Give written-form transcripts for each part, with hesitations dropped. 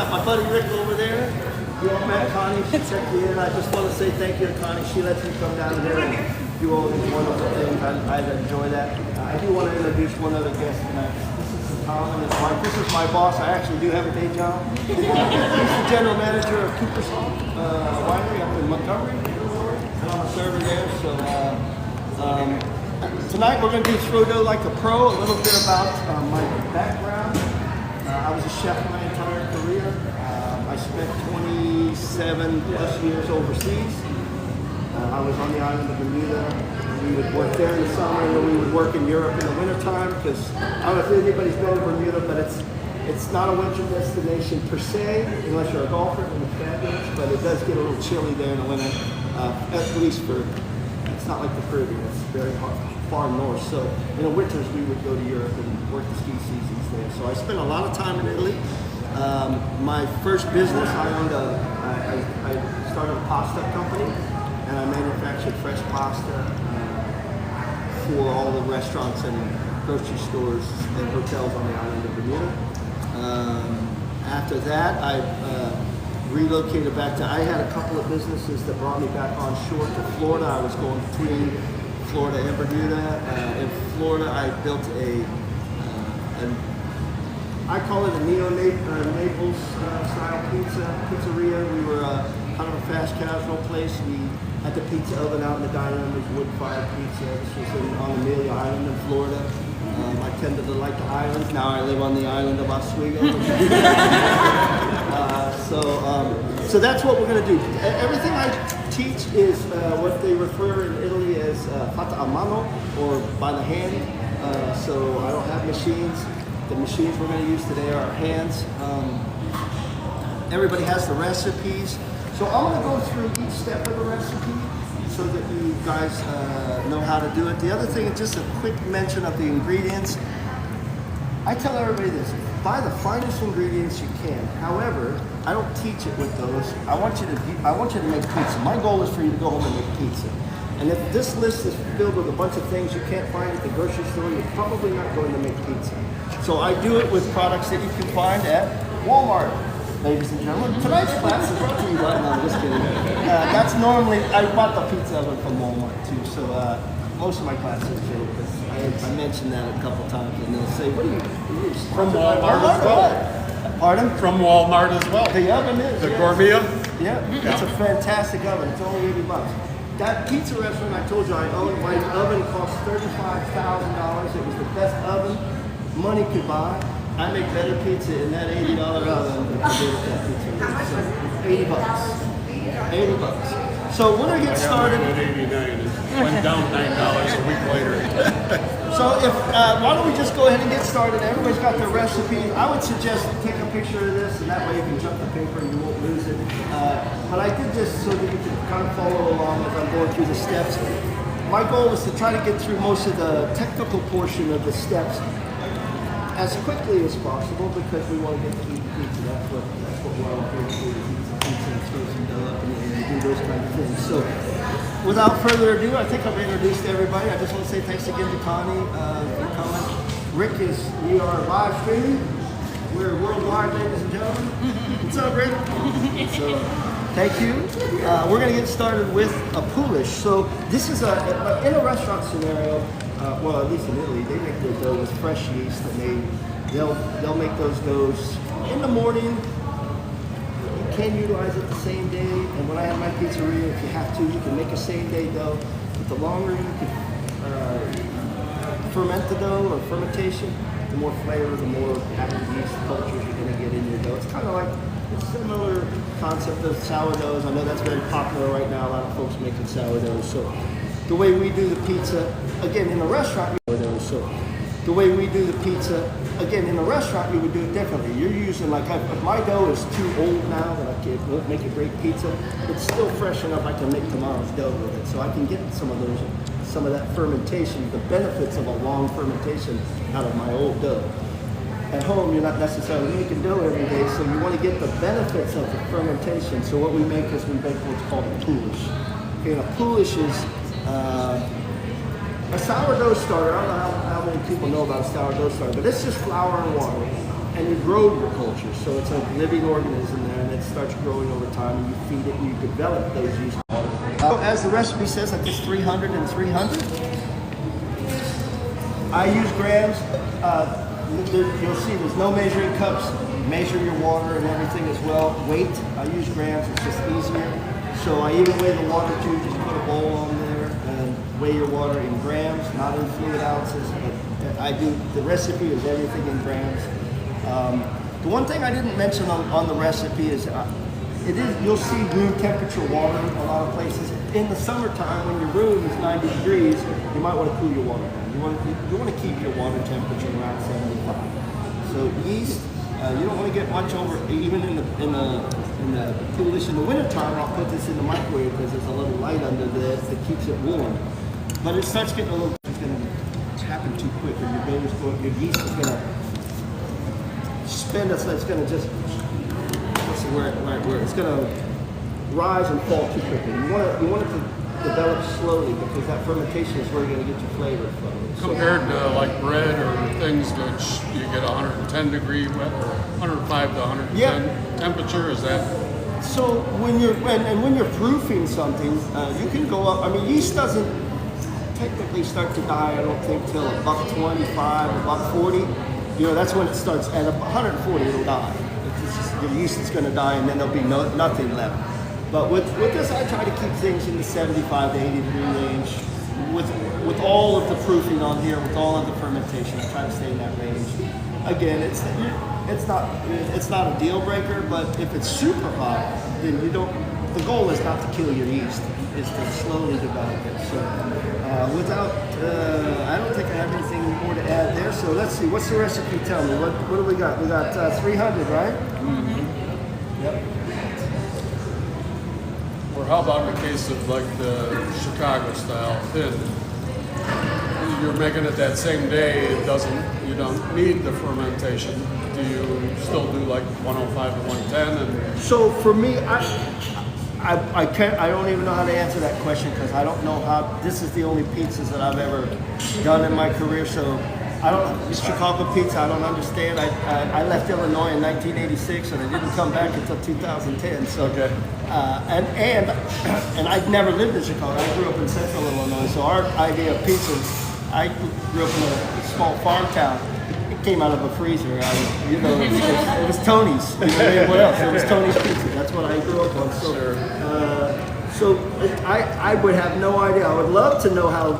got my buddy Rick over there. You all met Connie, she checked you in. I just want to say thank you to Connie. She lets me come down here and do all these wonderful things. I enjoy that. I do want to introduce one other guest tonight. This is Tom and his wife. This is my boss. I actually do have a day job. He's the general manager of Cooper's Winery up in Montgomery. And I'm a server there. So tonight we're going to do throw dough like a pro. A little bit about my background. I was a chef my entire career. I spent 27 plus years overseas. I was on the island of Bermuda. We would work there in the summer, and then we would work in Europe in the wintertime, because I don't know if anybody's been to Bermuda, but it's not a winter destination per se, unless you're a golfer, and it's fabulous, but it does get a little chilly there in the winter, at least it's not like the Caribbean, it's very far north. So in the winters, we would go to Europe and work the ski seasons there. So I spent a lot of time in Italy. My first business, I started a pasta company, and I manufactured fresh pasta for all the restaurants and grocery stores and hotels on the island of Bermuda. After that, I relocated back to, I had a couple of businesses that brought me back on shore to Florida. I was going between Florida and Bermuda. In Florida, I built I call it a Naples style pizzeria. We were kind of a fast casual place. We had the pizza oven out in the dining room. It was wood-fired pizza. This was on Amelia Island in Florida. I tended to like the islands. Now I live on the island of Oswego. So that's what we're going to do. Everything I teach is what they refer in Italy as fatta a mano, or by the hand. So I don't have machines. The machines we're going to use today are our hands. Everybody has the recipes. So I'm going to go through each step of the recipe so that you guys know how to do it. The other thing is just a quick mention of the ingredients. I tell everybody this: buy the finest ingredients you can. However, I don't teach it with those. I want you to make pizza. My goal is for you to go home and make pizza. And if this list is filled with a bunch of things you can't find at the grocery store, you're probably not going to make pizza. So I do it with products that you can find at Walmart, ladies and gentlemen. Tonight's class is brought to you by, no, I'm just kidding. That's normally, I bought the pizza oven from Walmart too, so most of my classes do, because I mentioned that a couple times, and they'll say, what are you from Walmart as well? Pardon? From Walmart as well. The oven is. The Gourmet? Yeah, it's a fantastic oven. It's only $80. That pizza restaurant I told you I owned, my oven cost $35,000. It was the best oven money could buy. I make better pizza in that $80 oven than I did at that pizza restaurant. So $80. So we're gonna get started. At 89, it went down $9 a week later. So why don't we just go ahead and get started? Everybody's got their recipe. I would suggest take a picture of this, and that way you can jump the paper and you won't lose it. But I did this so that you can kind of follow along as I'm going through the steps. My goal is to try to get through most of the technical portion of the steps as quickly as possible, because we want to get to eat pizza. That's what we're all here to do, is eat some pizza and throw some dough up and do those kind of things. So without further ado, I think I've introduced everybody. I just want to say thanks again to Connie for coming. Rick, we are live streaming. We're worldwide, ladies and gentlemen. What's up, Rick? So, thank you. We're going to get started with a poulish. So this is in a restaurant scenario. Well, at least in Italy, they make their dough with fresh yeast, and they'll make those doughs in the morning. You can utilize it the same day, and when I have my pizzeria, if you have to, you can make a same day dough. But the longer you can ferment the dough, or fermentation, the more flavor, the more active yeast cultures you're going to get in your dough. It's kind of like a similar concept of sourdoughs. I know that's very popular right now. A lot of folks making sourdoughs. So the way we do the pizza, again, in a restaurant, you would do it differently. You're using, like, if my dough is too old now that it won't make a great pizza, it's still fresh enough I can make tomorrow's dough with it. So I can get some of that fermentation, the benefits of a long fermentation out of my old dough. At home, you're not necessarily making dough every day, so you want to get the benefits of the fermentation. So what we make is we make what's called a poulish. Okay, and a poulish is a sourdough starter. I don't know how many people know about a sourdough starter, but it's just flour and water. and you grow your culture. So it's a living organism there, and it starts growing over time, and you feed it, and you develop those yeast. As the recipe says, I think 300 and 300. I use grams. You'll see there's no measuring cups. Measure your water and everything as well. Weight, I use grams, it's just easier. So I even weigh the water too, just put a bowl on there and weigh your water in grams, not in fluid ounces. But I do, the recipe is everything in grams. The one thing I didn't mention on the recipe is, you'll see room temperature water in a lot of places. In the summertime, when your room is 90 degrees, you might want to cool your water down. You want to keep your water temperature around 75. So yeast, you don't want to get much over, even in the coolish in the wintertime. I'll put this in the microwave because there's a little light under this that keeps it warm. But it starts getting a little, it's going to happen too quick, and your yeast is going to spin us. It's going to just, what's the right word? It's going to rise and fall too quickly. You want it to develop slowly because that fermentation is where you're going to get your flavor from. Compared to like bread or things which you get 110 degree wet or 105 to 110 temperature, is that? So when you're proofing something, you can go up. I mean, yeast doesn't technically start to die, I don't think, till $1.25, $1.40. You know, that's when it starts. At 140, it'll die. It's just, the yeast is going to die, and then there'll be nothing left. But with this, I try to keep things in the 75 to 80 degree range. With all of the proofing on here, with all of the fermentation, I try to stay in that range. Again, it's not a deal breaker, but if it's super hot, then you don't. The goal is not to kill your yeast; is to slowly develop it. So, I don't think I have anything more to add there. So let's see. What's the recipe? Tell me. What do we got? We got 300, right? Mm-hmm. Yep. Or how about in the case of like the Chicago style thin? You're making it that same day. You don't need the fermentation. Do you still do like 105 to 110? And so for me, I don't even know how to answer that question because I don't know how. This is the only pizzas that I've ever done in my career. So it's Chicago pizza. I don't understand. I left Illinois in 1986 and I didn't come back until 2010. So, okay. And I'd never lived in Chicago. I grew up in Central Illinois. So our idea of pizza, I grew up in a small farm town. It came out of a freezer. It was Tony's. What else? It was Tony's Pizza. That's what I grew up on. So, So I would have no idea. I would love to know how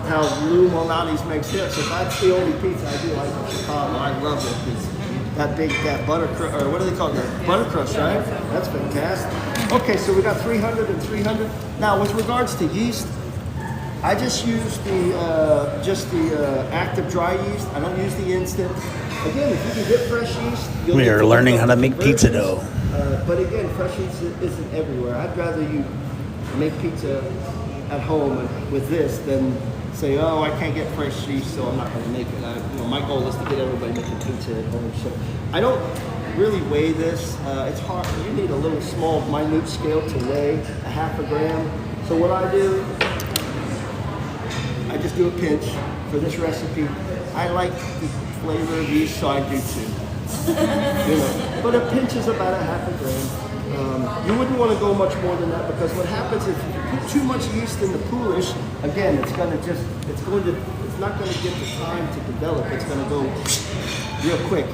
Lou Malnati's makes his. If that's the only pizza I do like in Chicago, I love that pizza. That butter crust, or what do they call it? Butter crust, right? That's fantastic. Okay, so we got 300 and 300. Now, with regards to yeast, I just use the active dry yeast. I don't use the instant. Again, if you can get fresh yeast, we are learning how to make pizza dough. But again, fresh yeast isn't everywhere. I'd rather you make pizza at home with this than say, oh, I can't get fresh yeast, so I'm not going to make it. My goal is to get everybody making pizza at home. So I don't really weigh this. It's hard. You need a little small, minute scale to weigh a half a gram. So what I do, I just do a pinch for this recipe. I like the flavor of yeast, so I do too. But a pinch is about a half a gram. You wouldn't want to go much more than that because what happens is if you put too much yeast in the poolish, again, it's not going to get the time to develop. It's going to go real quick.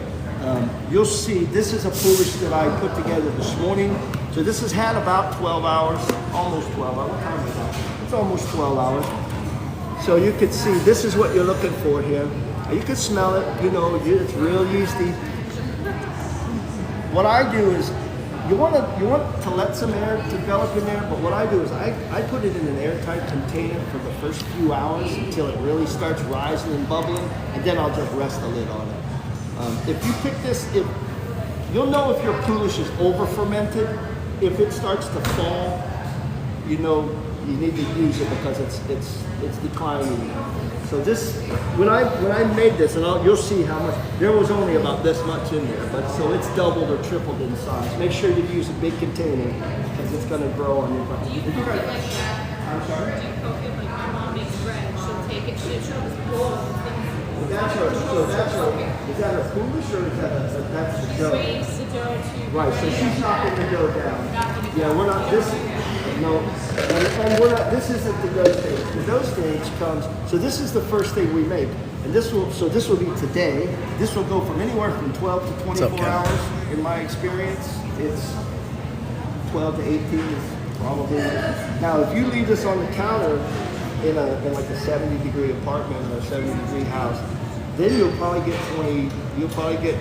You'll see, this is a poolish that I put together this morning. So this has had about 12 hours, almost 12 hours. What time is that? It's almost 12 hours. So you can see, this is what you're looking for here. You can smell it, it's real yeasty. What I do is, you want to let some air develop in there, but what I do is I put it in an airtight container for the first few hours until it really starts rising and bubbling, and then I'll just rest the lid on it. If you pick this, you'll know if your poolish is over fermented. If it starts to fall, you need to use it because it's declining. So this, when I made this, and you'll see how much, there was only about this much in there, but so it's doubled or tripled in size. Make sure you use a big container because it's going to grow on you. I'm sorry? Do you cook it like my mom makes bread? She'll take it, she'll just boil it. Is that a foolish or is that's the dough? Trace the dough to Right, so she's knocking the dough down. Yeah, we're not, and we're not, this isn't the dough stage. The dough stage comes, so this is the first thing we make. And this will be today. This will go from anywhere from 12 to 24 hours. In my experience, it's 12 to 18 is probably. Now, if you leave this on the counter in like a 70-degree apartment or a 70-degree house, then you'll probably get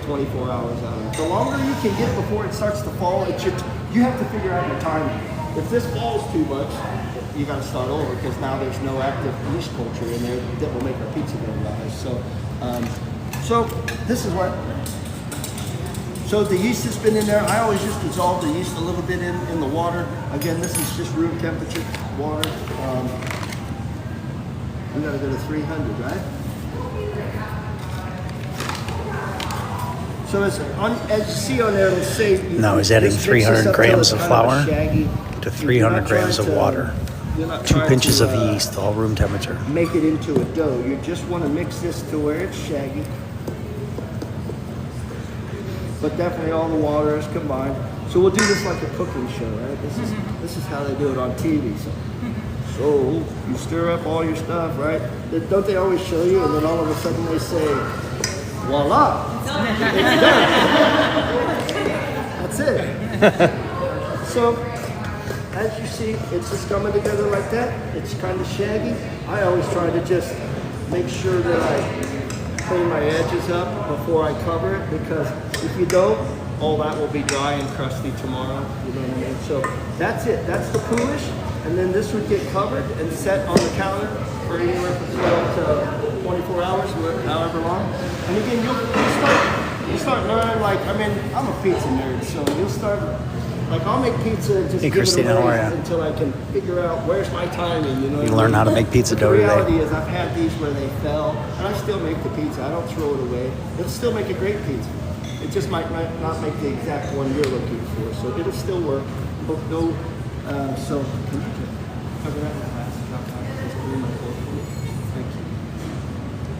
24 hours out of it. The longer you can get before it starts to fall, you have to figure out your timing. If this falls too much, you got to start over because now there's no active yeast culture in there that will make our pizza dough rise. So this is what. So the yeast has been in there. I always just dissolve the yeast a little bit in the water. Again, this is just room temperature water. We got to go to 300, right? So as you see on there, it'll say. Now he's adding 300 grams of flour to 300 grams of water. 2 pinches of yeast, all room temperature. Make it into a dough. You just want to mix this to where it's shaggy. But definitely all the water is combined. So we'll do this like a cooking show, right? This is how they do it on TV. So you stir up all your stuff, right? Don't they always show you? And then all of a sudden they say, voila! It's done. That's it. So as you see, it's just coming together like that. It's kind of shaggy. I always try to just make sure that I clean my edges up before I cover it, because if you don't, all that will be dry and crusty tomorrow. You know what I mean? So that's it. That's the poolish. And then this would get covered and set on the counter for anywhere from 12 to 24 hours, however long. And again, you start learning, like, I mean, I'm a pizza nerd, so you'll start, like, I'll make pizza and just Hey, give Christina, it how away are ya? until I can figure out where's my timing, you know. You learn how to make pizza dough The today. reality is I've had these where they fell, and I still make the pizza. I don't throw it away. It'll still make a great pizza. It just might not make the exact one you're looking for, so it'll still work. So can you cover that with glass? Thank you.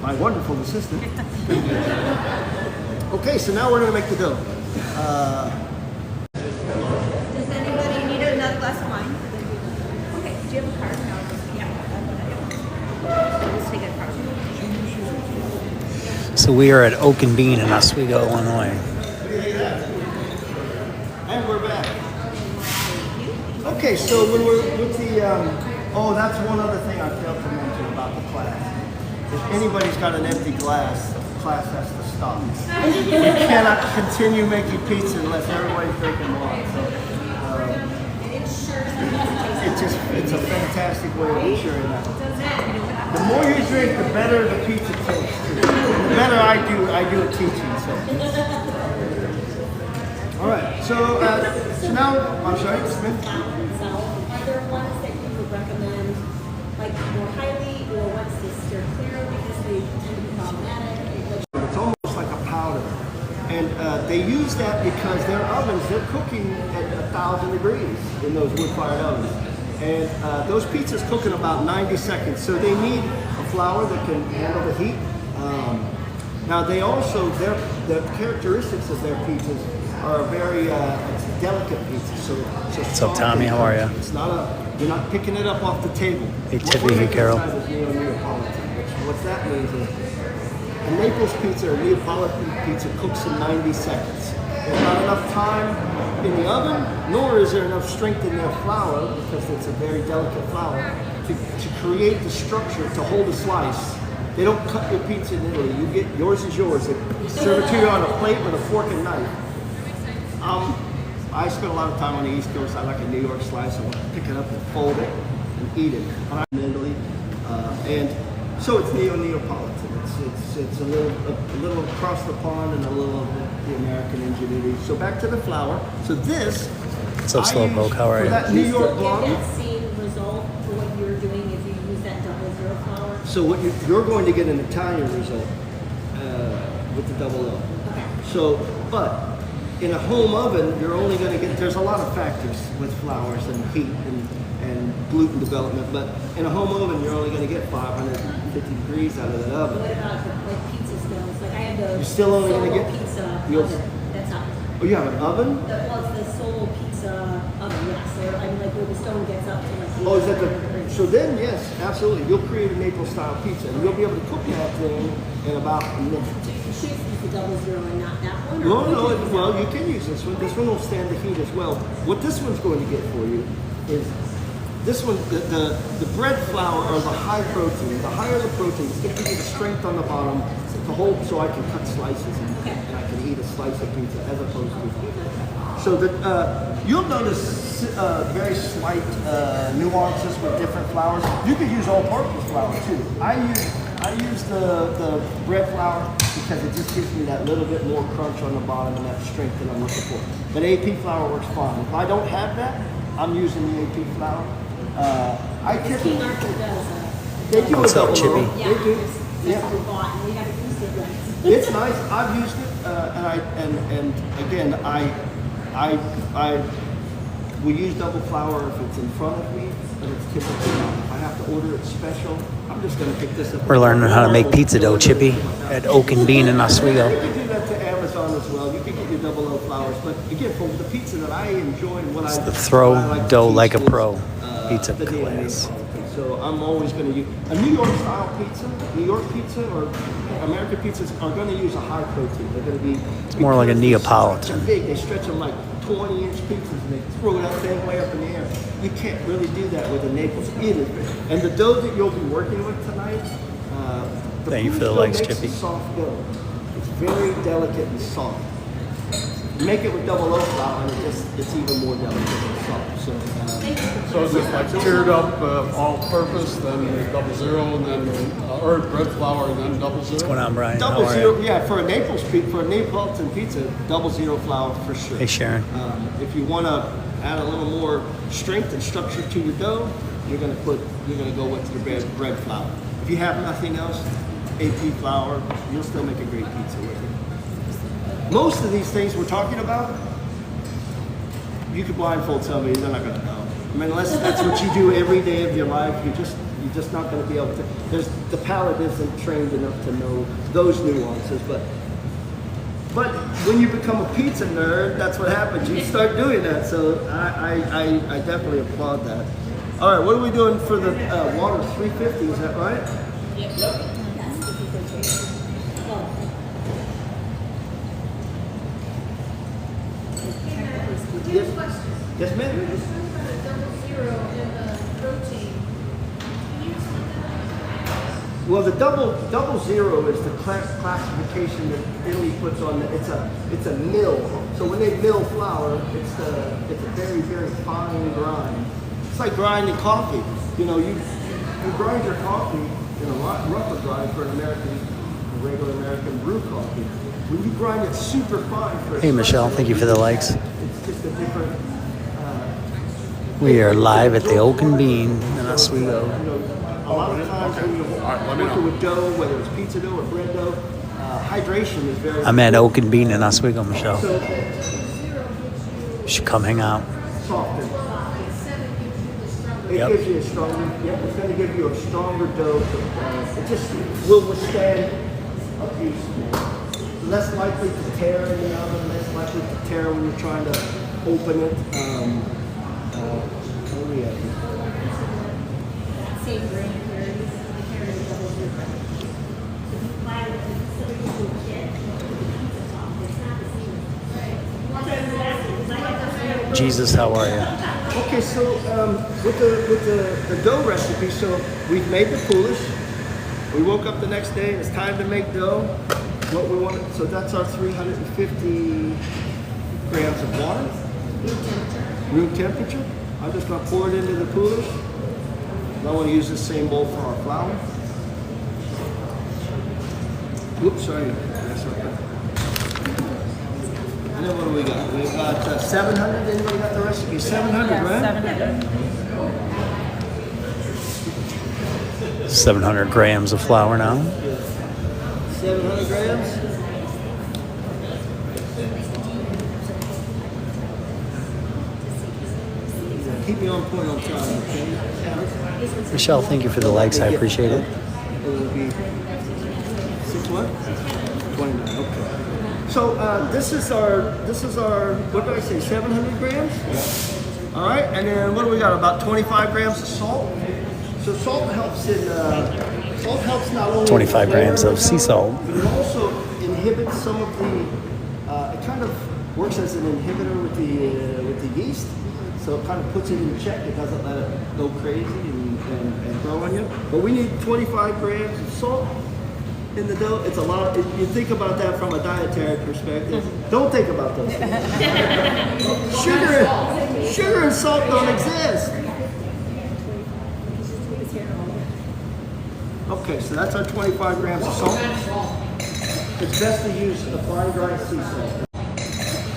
My wonderful assistant. Okay, so now we're going to make the dough. Does anybody need another glass of wine? Okay, do you have a card? No. Yeah. Let's take a card. So we are at Oak and Bean in Oswego, Illinois. And we're back. Okay, so when we're with the, that's one other thing I failed to mention about the class. If anybody's got an empty glass, the class has to stop. You cannot continue making pizza unless everybody's drinking wine. So, it's a fantastic way of ensuring that. The more you drink, the better the pizza tastes. The better I do at teaching. So. All right. So now, I'm sorry, Smith. So, are there ones that you would recommend, like more highly, or ones to stir clear because they tend to be problematic? It's almost like a powder, and they use that because their ovens, they're cooking at 1,000 degrees in those wood-fired ovens, and those pizzas cook in about 90 seconds. So they need a flour that can handle the heat. Now they also, the characteristics of their pizzas are very it's delicate pizza. So What's up, Tommy? How are you? It's not you're not picking it up off the table. Hey, What Tiffy, we're hey, making Carol. inside is Neapolitan, what that means is a Naples pizza or Neapolitan pizza cooks in 90 seconds. There's not enough time in the oven, nor is there enough strength in their flour, because it's a very delicate flour, to create the structure to hold a slice. They don't cut your pizza in Italy. You get yours is yours. They serve it to you on a plate with a fork and knife. I spend a lot of time on the East Coast. I like a New York slice. I want to pick it up and fold it and eat it. But I'm in Italy, and so it's Neapolitan. It's a little across the pond and a little of the American ingenuity. So back to the flour. So this. What's up, Slowpoke? How are for you? that Do New you York still blonde. get that same result for what you're doing if you use that 00 flour? So what you're going to get an Italian result with the double O. Okay. So, but in a home oven, you're only going to get, there's a lot of factors with flours and heat and gluten development, but in a home oven, you're only going to get 550 degrees out of that oven. What about like pizza had the You're still only gonna solo get- pizza you'll- oven. That's not. Oh, you have an oven? Well, it's the solo pizza oven, yes. Or I mean, like where the stone gets up to like. Oh, is that the? So then, yes, absolutely. You'll create a Naples style pizza, and you'll be able to cook that thing in about a minute. You should use the 00 and not that one. No, or no. you can- Well, you can use this one. This one will stand the heat as well. What this one's going to get for you is this one. The bread flour or the high protein. The higher the protein, it's going to give you the strength on the bottom to hold, so I can cut slices and I can eat a slice of pizza as opposed to. So that you'll notice very slight nuances with different flours. You could use all-purpose flour too. I use the bread flour because it just gives me that little bit more crunch on the bottom and that strength that I'm looking for. But AP flour works fine. If I don't have that, I'm using the AP flour. I King typically Arthur does. they do What's a up, double Chippy? roll. Yeah, They do. that's what we bought, and we haven't used it yet. It's nice. I've used it, and again, I will use double flour if it's in front of me, but it's typically not. If I have to order it special, I'm just going to pick this up. We're learning how to make pizza dough, Chippy, at Oak and Bean in Oswego. You can do that to Amazon as well. You can get your double O flours, but again, for the pizza that I enjoy, and what It's I the throw what I like to dough teach like a is, pro pizza the DNA class. politics. So I'm always going to use a New York style pizza. New York pizza or American pizzas are going to use a high protein. They're going to be. It's more like a Neapolitan. Big. They stretch them like 20-inch pizzas and they throw that thing way up in the air. You can't really do that with a Naples. It is big. And the dough that you'll be working with tonight. Thank you for the dough likes, makes Chippy. a soft dough. It's very delicate and soft. You make it with double O flour and it's even more delicate and soft. So is it like tiered up all-purpose, then 00, and then or bread flour, and then 00? What's going on, Brian? How Double are zero, you? yeah, for a Neapolitan pizza, 00 flour for sure. Hey, Sharon. If you want to add a little more strength and structure to your dough, you're gonna go with the bread flour. If you have nothing else, AP flour, you'll still make a great pizza with it. Most of these things we're talking about, you could blindfold somebody, they're not gonna know. I mean, unless that's what you do every day of your life, you're just not gonna be able to. The palate isn't trained enough to know those nuances, but when you become a pizza nerd, that's what happens. You start doing that. So I definitely applaud that. All right, what are we doing for the water? 350, is that right? Yes, yes, ma'am. Well, the double zero is the classification that Italy puts on. It's a mill. So when they mill flour, it's a very, very fine grind. It's like grinding coffee. You know, you grind your coffee in a lot rougher grind for a regular American brew coffee. When you grind it super fine for Hey, Michelle, thank you for the likes. It's just a different. We are live at the Oak and Bean in Oswego. You know, a lot of times when you're All right, let me working know. with dough, whether it's pizza dough or bread dough, hydration is very I'm at Oak and Bean in Oswego, Michelle. so You should come hang out. softer. It Yep. gives you a stronger, it's going to give you a stronger dough. It just will withstand abuse. Less likely to tear in the oven, less likely to tear when you're trying to open it. What do we have here? Same grain purity, the carry the 00. So if you buy it, so you do a kit, it's not the same. Jesus, how are you? Okay, so with the dough recipe, so we've made the poulish. We woke up the next day and it's time to make dough. What we want, so that's our 350 grams of water. Room temperature. I'm just gonna pour it into the poulish. I want to use the same bowl for our flour. Oops, sorry. That's okay. And then what do we got? We've got 700. Anybody got the recipe? 700, right? 700 grams of flour now. 700 grams. Keep me on point on time, okay? Michelle, thank you for the likes. I appreciate it. It will be 6 what? 29. Okay. So this is our what did I say? 700 grams. All right, and then what do we got? About 25 grams of salt. So salt helps not only 25 grams of sea salt. but it also inhibits some of the. It kind of works as an inhibitor with the yeast. So it kind of puts it in check. It doesn't let it go crazy and grow on you. But we need 25 grams of salt in the dough. It's a lot. You think about that from a dietary perspective. Don't think about those things. Sugar and salt don't exist. Okay, so that's our 25 grams of salt. It's best to use a fine dry sea salt.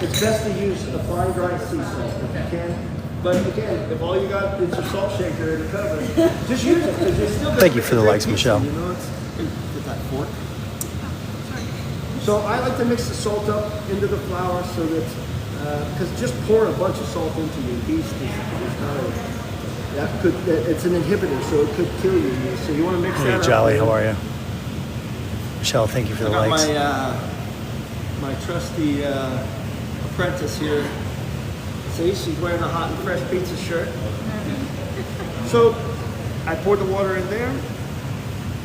It's best to use a fine dry sea salt if you can. But again, if all you got is your salt shaker in the cupboard, just use it because you're still. Thank you for the likes, Michelle. You know, get that fork. So I like to mix the salt up into the flour so that because just pouring a bunch of salt into your yeast is not it's an inhibitor, so it could kill you. So you want to mix that up. Hey, Jolly, how are you? Michelle, thank you for the I got likes. my trusty apprentice here. See, she's wearing a hot and fresh pizza shirt. So I poured the water in there.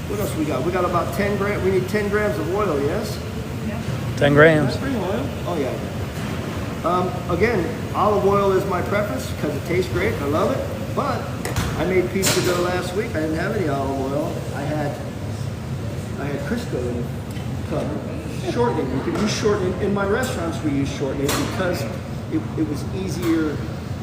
What else we got? We got about 10 grams. We need 10 grams of oil, yes? 10 grams. Bring oil? Oh, yeah. Again, olive oil is my preference because it tastes great. I love it. But I made pizza dough last week. I didn't have any olive oil. I had Crisco in the cup. Shortening. You can use shortening. In my restaurants, we use shortening because it was easier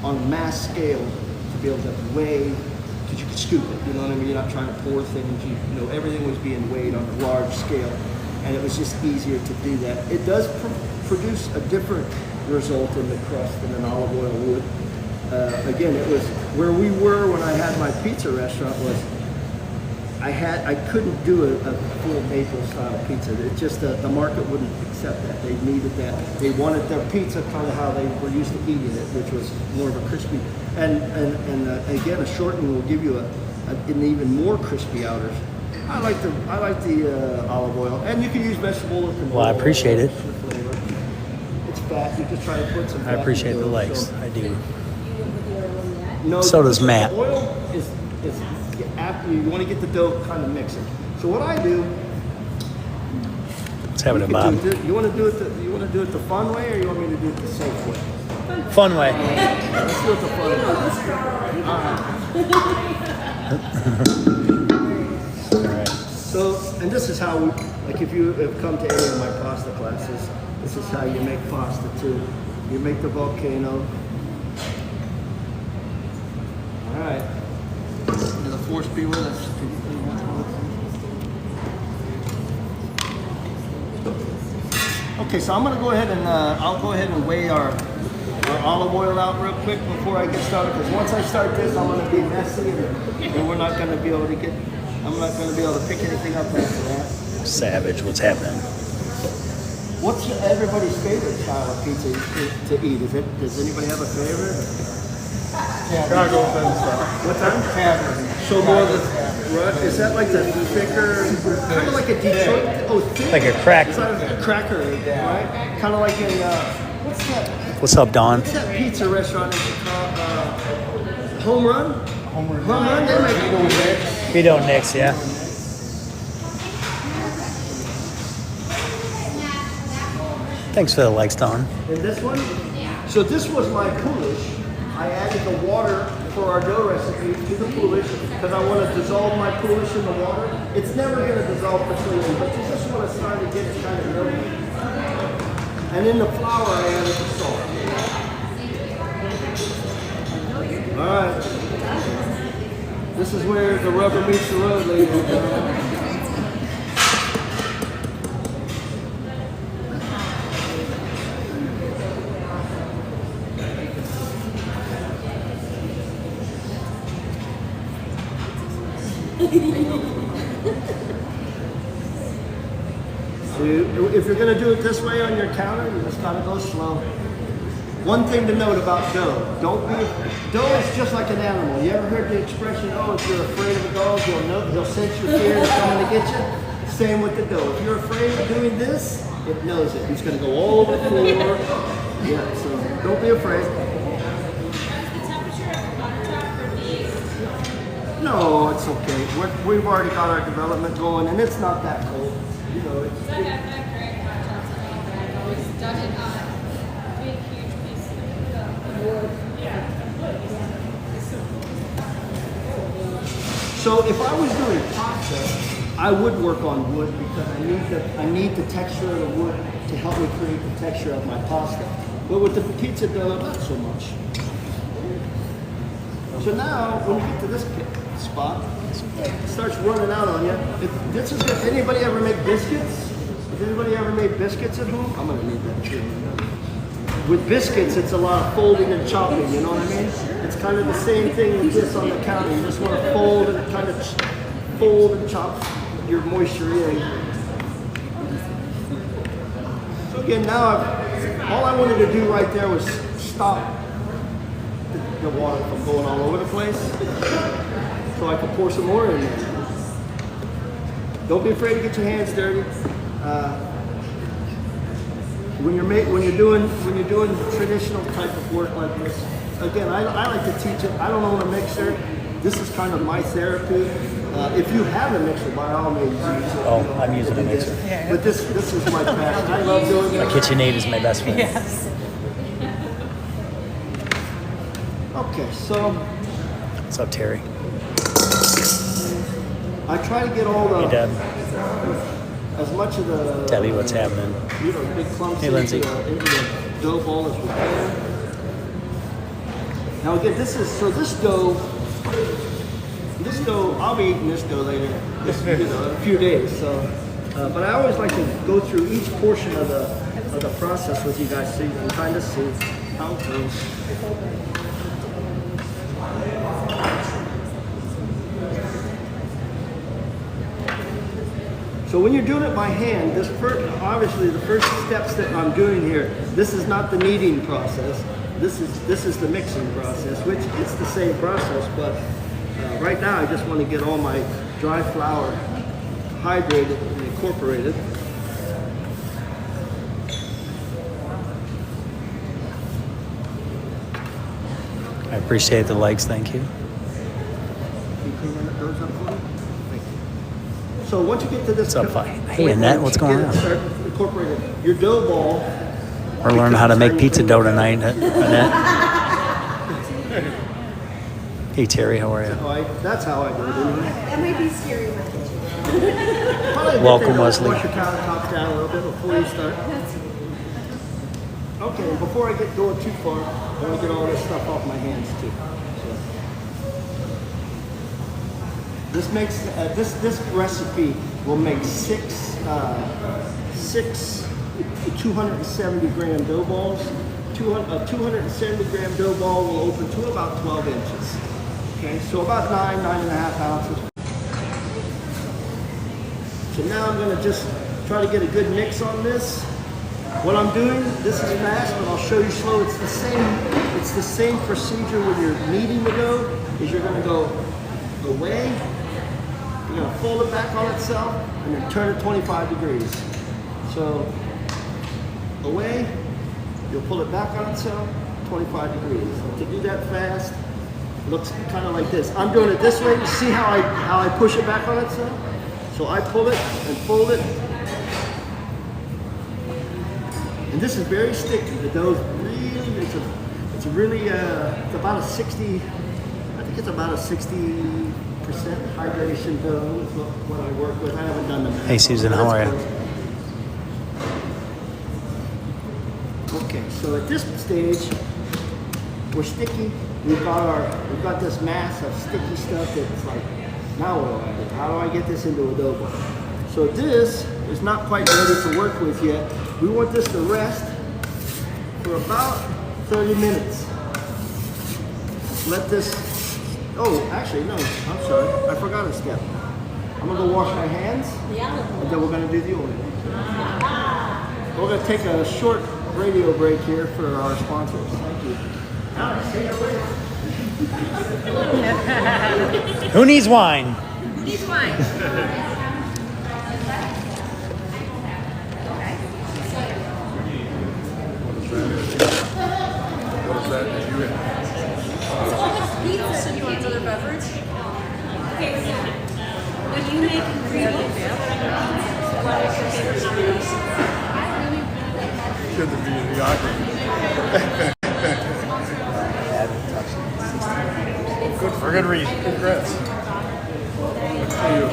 on mass scale to be able to weigh, because you could scoop it, you know what I mean? You're not trying to pour things, you know, everything was being weighed on a large scale, and it was just easier to do that. It does produce a different result in the crust than an olive oil would. Again, it was where we were when I had my pizza restaurant was I couldn't do a full maple style pizza. It just the market wouldn't accept that. They needed that. They wanted their pizza kind of how they were used to eating it, which was more of a crispy. And again, a shortening will give you an even more crispy outer. I like the olive oil, and you can use vegetable oil. Well, I appreciate it. It's fat. You just try to put some fat. I appreciate the likes. So. I do. No, So does Matt. The oil is after you want to get the dough kind of mixing. So what I do. Let's have it, Bob. You want to do it the fun way, or you want me to do it the safe way? Fun way. Let's do it the fun way. All right. So, and this is how like if you have come to any of my pasta classes, this is how you make pasta too. You make the volcano. All right. May the force be with us. Okay, so I'm gonna go ahead and I'll go ahead and weigh our olive oil out real quick before I get started, because once I start this, I'm gonna be messy and we're not gonna be able to get. I'm not gonna be able to pick anything up after that. Savage, what's happening? What's everybody's favorite style of pizza to eat? Does anybody have a favorite? Chicago thin style. What's that? So more of the rut. Is that like the thicker, kind of like a Detroit? Oh, thick. Like a cracker. It's like a cracker, right? Kind of like a what's that? What's up, Don? What's that pizza restaurant in Chicago? Home Run. Home Run. They make it. Vito Nix, yeah. Thanks for the likes, Don. And this one? So this was my poolish. I added the water for our dough recipe to the poolish because I want to dissolve my poolish in the water. It's never going to dissolve completely, but you just want to start to get it kind of milky. And in the flour, I added the salt. All right. This is where the rubber meets the road, ladies and gentlemen. So if you're going to do it this way on your counter, you just got to go slow. One thing to note about dough, dough is just like an animal. You ever heard the expression, oh, if you're afraid of a dog, he'll sense your fear and coming to get you? Same with the dough. If you're afraid of doing this, it knows it. It's going to go all over the floor. Yeah, so don't be afraid. No, it's okay. We've already got our development going, and it's not that cold. You know, it's. I've had great hot chops at all, but I've always done it on big, huge pieces of wood. Yeah. So if I was doing pasta, I would work on wood because I need the texture of the wood to help me create the texture of my pasta. But with the pizza dough, not so much. So now, when you get to this spot, it starts running out on you. If anybody ever make biscuits? If anybody ever made biscuits at home? I'm gonna need that too. With biscuits, it's a lot of folding and chopping, you know what I mean? It's kind of the same thing with this on the counter. You just want to fold and kind of fold and chop your moisture in. So again, now all I wanted to do right there was stop the water from going all over the place, so I could pour some more in there. Don't be afraid to get your hands dirty. When you're doing traditional type of work like this, again, I like to teach it. I don't own a mixer. This is kind of my therapy. If you have a mixer, by all means, use it. Oh, I'm using a mixer. But this is my passion. I love doing My this. KitchenAid is my best friend. Yes. Okay, so What's up, Terry? I try to get all the Hey, Deb. as much of the Debbie, what's happening? big clumps Hey, Lindsay. into the dough ball as we can. Now again, this dough, I'll be eating this dough later, in a few days. So, but I always like to go through each portion of the process with you guys so you can kind of see how it goes. So when you're doing it by hand, obviously the first steps that I'm doing here, this is not the kneading process. This is the mixing process, which it's the same process, but right now I just want to get all my dry flour hydrated and incorporated. I appreciate the likes, thank you. Can you clean those up for me? Thank you. So once you get to this, What's up, hey, Annette, what's going on? Start incorporating your dough ball. We're learning how to make pizza dough tonight, Annette. Hey, Terry, how are you? That's how I do it anyway. That might be scary in my kitchen. Probably a good Welcome, thing to Wesley. Wash your countertops down a little bit before you start. Okay, before I get going too far, I want to get all this stuff off my hands too. So. This makes this recipe will make six 270 gram dough balls. A 270 gram dough ball will open to about 12 inches. Okay, so about 9.5 ounces. So now I'm going to just try to get a good mix on this. What I'm doing, this is fast, but I'll show you slow. It's the same procedure when you're kneading the dough. Is you're going to go away, you're going to fold it back on itself, and then turn it 25 degrees. So away, you'll pull it back on itself, 25 degrees. To do that fast, it looks kind of like this. I'm doing it this way. You see how I push it back on itself? So I pull it and fold it. And this is very sticky. The dough's really, it's about a 60, I think it's about a 60% hydration dough is what I work with. I haven't done the math. Hey, Susan, how are you? Okay, so at this stage, we're sticky. We've got this mass of sticky stuff that's like, now what do I do? How do I get this into a dough ball? So this is not quite ready to work with yet. We want this to rest for about 30 minutes. Let this, actually no, I'm sorry, I forgot a step. I'm gonna go wash my hands, and then we're gonna do the oil. We're gonna take a short radio break here for our sponsors. Thank you. Who needs wine? Who needs wine? So you want another beverage? Okay, so when you make ingredients, what is your favorite combination? Good to be in the audience. For good reason. Congrats. Good for you.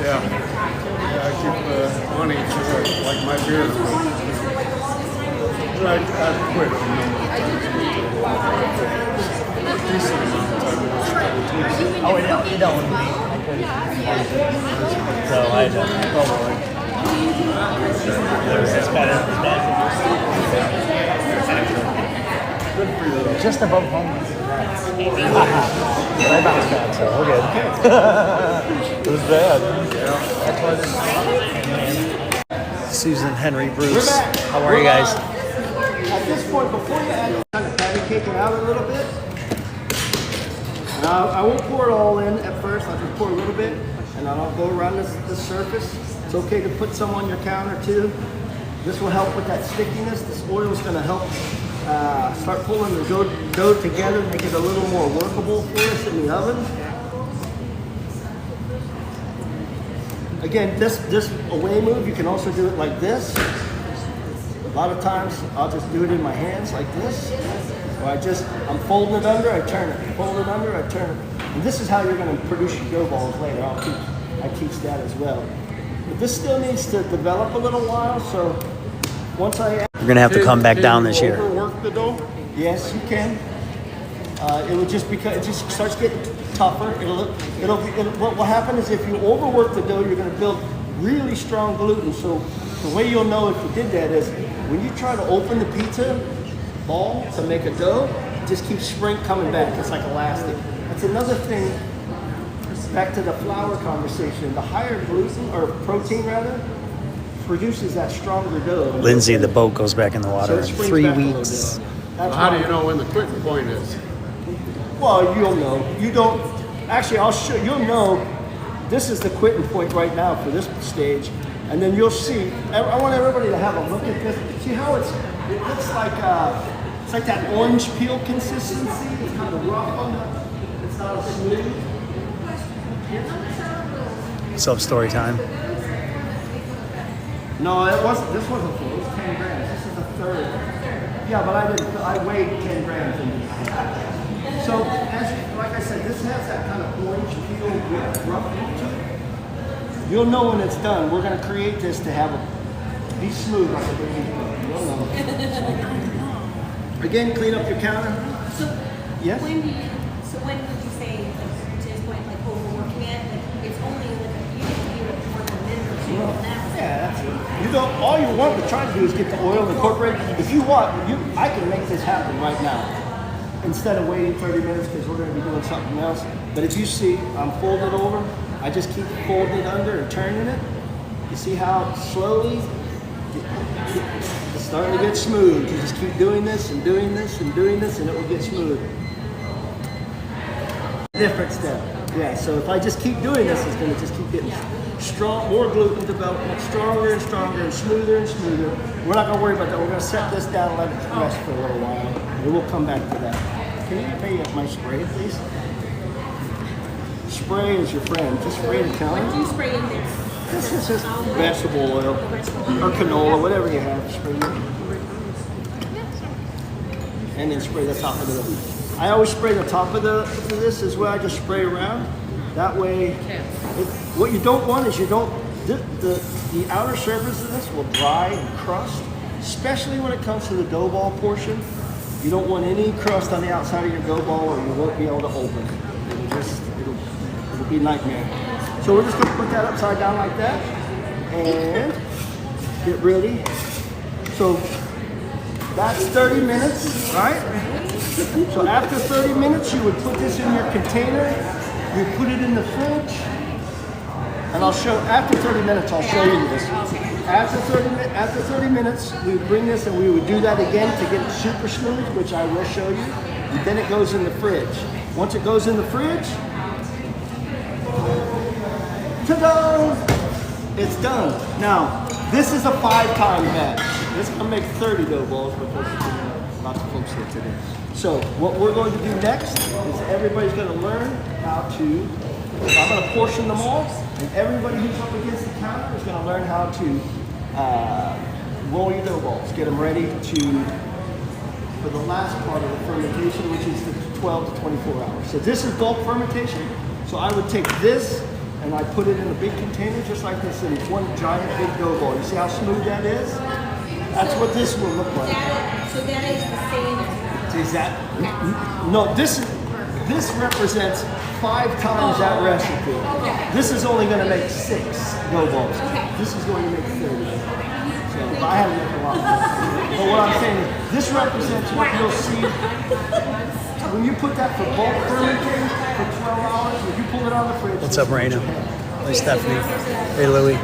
Yeah. I keep money like my beer. I've quit. Decent amount of time. Oh, you don't want me. So I don't. It's better. Good for you. Just above home. But I bounced back, so we're good. It was bad. Susan, Henry, Bruce. We're back. How are you guys? At this point, before you add, kind of patty cake it out a little bit. I won't pour it all in at first. I'll just pour a little bit, and then I'll go around the surface. It's okay to put some on your counter too. This will help with that stickiness. This oil is going to help start pulling the dough together, make it a little more workable for us in the oven. Again, this away move, you can also do it like this. A lot of times, I'll just do it in my hands like this. Or I'm folding it under, I turn it. Fold it under, I turn it. And this is how you're going to produce your dough balls later. I teach that as well. But this still needs to develop a little while, so once I... You're going to have to come back down this year. Overwork the dough? Yes, you can. It will just because it just starts getting tougher. What will happen is if you overwork the dough, you're going to build really strong gluten. So the way you'll know if you did that is when you try to open the pizza ball to make a dough, it just keeps coming back. It's like elastic. That's another thing. Back to the flour conversation. The higher gluten or protein rather produces that stronger dough. Lindsay, the boat goes back in the water in 3 weeks. How do you know when the quitting point is? Well, you'll know. You don't. Actually, I'll show. You'll know. This is the quitting point right now for this stage, and then you'll see. I want everybody to have a look at this. See how it looks like. It's like that orange peel consistency. It's kind of rough on the. It's not as smooth. Sub story time. No, it wasn't. This wasn't full. It was 10 grams. This is the third. Yeah, but I weighed 10 grams in this. So, like I said, this has that kind of orange peel rough look to it. You'll know when it's done. We're going to create this to have be smooth like a baby. You'll know. Again, clean up your counter. So Yes? when would you say, like, to this point, like overworking it? Like it's only like you can do it for a minute or two and that's Yeah, that's it. You don't. All you want to try to do is get the oil incorporated. If you want, I can make this happen right now instead of waiting 30 minutes because we're going to be doing something else. But if you see, I'm folded over. I just keep folding it under and turning it. You see how slowly it's starting to get smooth. You just keep doing this and doing this and doing this, and it will get smooth. Different step. Yeah, so if I just keep doing this, it's going to just keep getting strong, more gluten development, stronger and stronger and smoother and smoother. We're not going to worry about that. We're going to set this down and let it rest for a little while. And we'll come back to that. Can you pay my spray, please? Spray is your friend. Just spray the counter. What do you spray in there? This is just vegetable oil or canola, whatever you have. Spray it. And then spray the top of the. I always spray the top of this as well. I just spray around. That way, what you don't want is the outer surface of this will dry and crust, especially when it comes to the dough ball portion. You don't want any crust on the outside of your dough ball or you won't be able to open it. It'll be a nightmare. So we're just gonna put that upside down like that and get ready. So that's 30 minutes, right? So after 30 minutes, you would put this in your container, you put it in the fridge, and after 30 minutes, I'll show you this. After 30 minutes, we would bring this and we would do that again to get it super smooth, which I will show you. And then it goes in the fridge. Once it goes in the fridge, ta-da! It's done. Now, this is a 5-time batch. This is gonna make 30 dough balls because lots of folks here today. So what we're going to do next is everybody's gonna learn how to, I'm gonna portion them all, and everybody who's up against the counter is gonna learn how to roll your dough balls. Get them ready for the last part of the fermentation, which is the 12 to 24 hours. So this is bulk fermentation. So I would take this and I put it in a big container just like this, and it's one giant big dough ball. You see how smooth that is? That's what this will look like. So that is the same as Is that? No, this represents 5 times that recipe. This is only going to make 6 dough balls. This is going to make 30. So I have to make a lot more. But what I'm saying is, this represents what you'll see when you put that for bulk fermenting for 12 hours. When you pull it out of the fridge. What's up, Raina? Hey, Stephanie. Hey, Louie.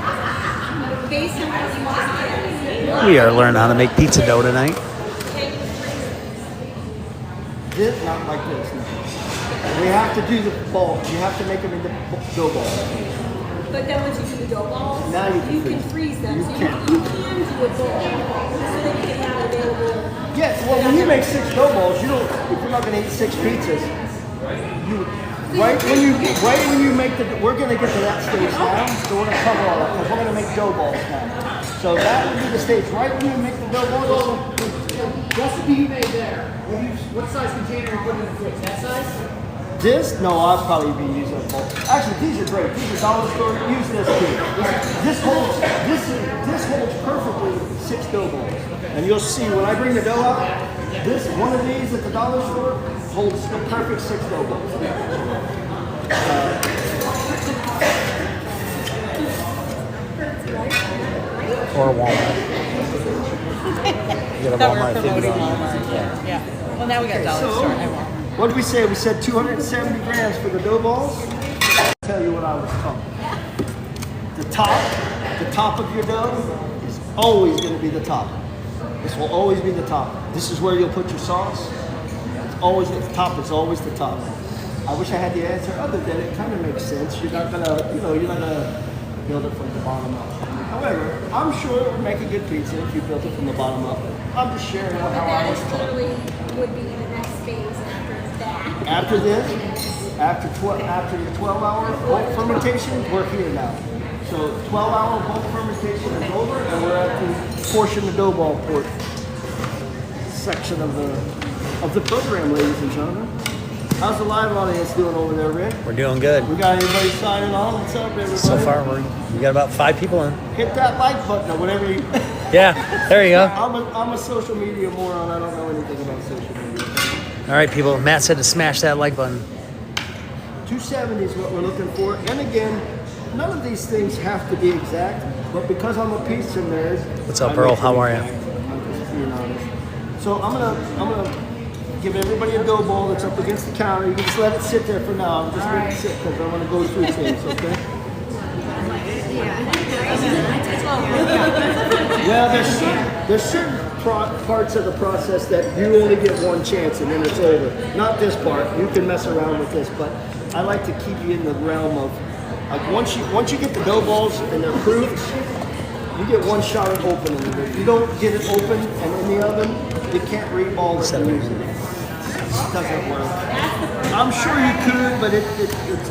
based on what you just did. We are learning how to make pizza dough tonight. This, not like this. No. We have to do the balls. You have to make them into dough balls. But then once you do the dough balls, Now you can freeze them. You so can. you can do a ball so that you can have it available. Yes, well, when you make 6 dough balls, you don't. If you're not going to eat 6 pizzas, you right when you make the. We're going to get to that stage now, so we're going to cover all that because we're going to make dough balls now. So that would be the stage right when you make the dough balls. Recipe you made there. What size container are you putting in the fridge? That size? This, no, I'll probably be using a bowl. Actually, these are great. These are dollar store. Use this too. This holds perfectly 6 dough balls. And you'll see when I bring the dough out, this one of these at the dollar store holds the perfect 6 dough balls. Or Walmart. You got a Walmart figure on. Yeah. Well, now we got dollar So, store. I won't. what did we say? We said 270 grams for the dough balls. I'll tell you what I was talking. The top of your dough is always going to be the top. This will always be the top. This is where you'll put your sauce. It's always the top. Is always the top. I wish I had the answer other than it kind of makes sense. You're not gonna, you're not gonna build it from the bottom up. However, I'm sure it would make a good pizza if you built it from the bottom up. I'm just sharing how But I that was is taught. literally would be the next phase after that. After this, after the 12-hour bulk fermentation, we're here now. So 12-hour bulk fermentation is over, and we're at the portion the dough ball port section of the program, ladies and gentlemen. How's the live audience doing over there, Rick? We're doing good. We got anybody signing on? What's up, everybody? So far, we got about 5 people in. Hit that like button or whatever you. Yeah, there you go. I'm a social media moron. I don't know anything about social media. All right, people. Matt said to smash that like button. 270 is what we're looking for. And again, none of these things have to be exact, but because I'm a pizza nerd. What's up, I Earl? make it How are you? exact. I'm just being honest. So I'm gonna give everybody a dough ball that's up against the counter. You can just let it sit there for now. I'm just going to sit because I want to go through things, okay? Well, there's certain parts of the process that you only get one chance and then it's over. Not this part. You can mess around with this, but I like to keep you in the realm of like once you get the dough balls and they're proofed, you get one shot at opening it. If you don't get it open and in the oven, you can't reball it and use it. It doesn't work. I'm sure you could, but it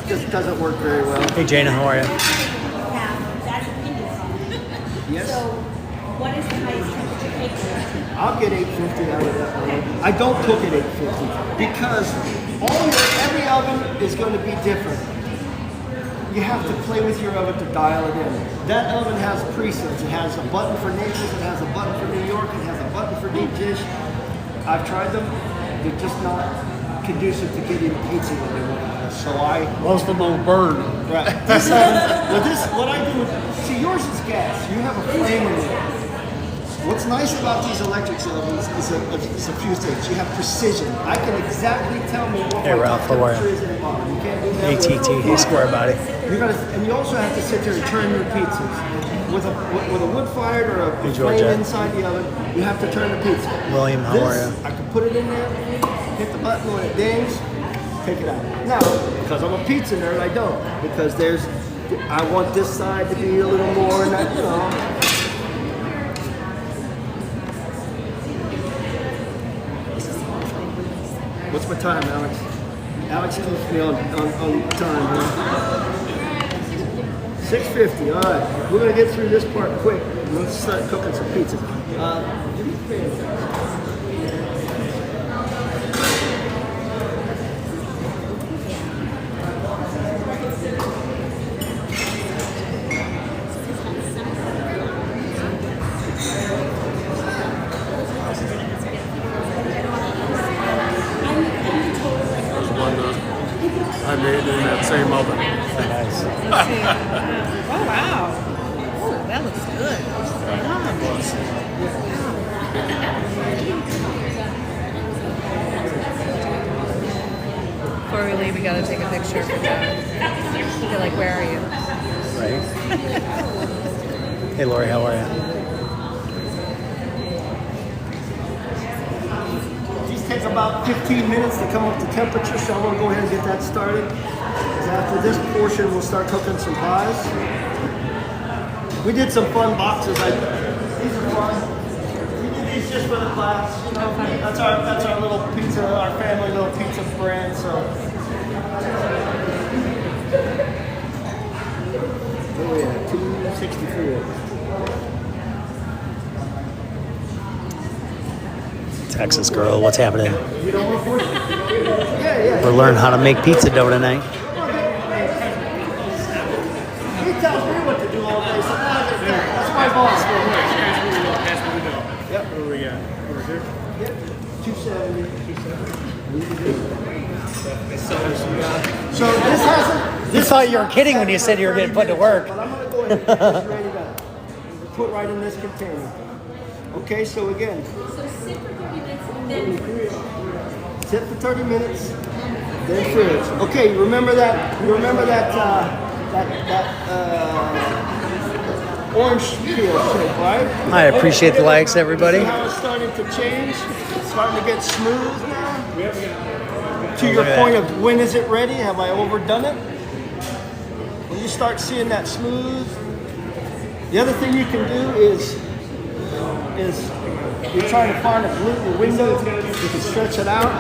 just doesn't work very well. Hey, Jana, how are you? That's opinion. Yes? So what is the highest temperature cake? I'll get 850 out of that one. I don't cook at 850 because every oven is going to be different. You have to play with your oven to dial it in. That oven has presets. It has a button for Naples, it has a button for New York, it has a button for deep dish. I've tried them. They're just not conducive to getting pizza when they want to. So Most of them will burn. right. This oven, what I do, see yours is gas. You have a flame in it. What's nice about these electric ovens is a few things. You have precision. I can exactly tell me what Hey, my Ralph, top how are temperature is in the bottom. You can't do that with ATT, hey, square body. and you also have to sit there and turn your pizzas. With a wood-fired or a Hey, flame Georgia. inside the oven, you have to turn the pizza. William, how are you? I can put it in there, hit the button when it dings, take it out. Now, because I'm a pizza nerd, I don't. Because there's I want this side to be a little more, you know. What's my time, Alex? Alex keeps me on time. Huh? 6:50. All right, we're gonna get through this part quick. Let's start cooking some pizzas. Give me the pan. I made in that same oven. Nice. Oh, wow. Oh, that looks good. Before we leave, we gotta take a picture for Joe. They're like, where are you? Right. Hey, Lori, how are you? These take about 15 minutes to come up to temperature, so I'm gonna go ahead and get that started. 'Cause after this portion, we'll start cooking some pies. We did some fun boxes. These are fun. We did these just for the class. You know, that's our little pizza, our family little pizza brand. So. What are we at? 264. Texas girl, what's happening? You don't want to put it? Yeah. We're learning how to make pizza dough tonight. He tells me what to do all day, so that's my boss. Yep. What do we got? Over here? Yep. 270. So this hasn't. You thought you were kidding when you said you were getting put to work. But I'm gonna go ahead and get this ready to put right in this container. Okay, so again, So sit for 30 minutes and then fridge. sit for 30 minutes, then fridge. Okay, remember that orange peel shape, right? I appreciate the likes, everybody. See how it's starting to change? It's starting to get smooth now. To your Look at point that. of when is it ready? Have I overdone it? When you start seeing that smooth, the other thing you can do is you're trying to find a gluten window, you can stretch it out.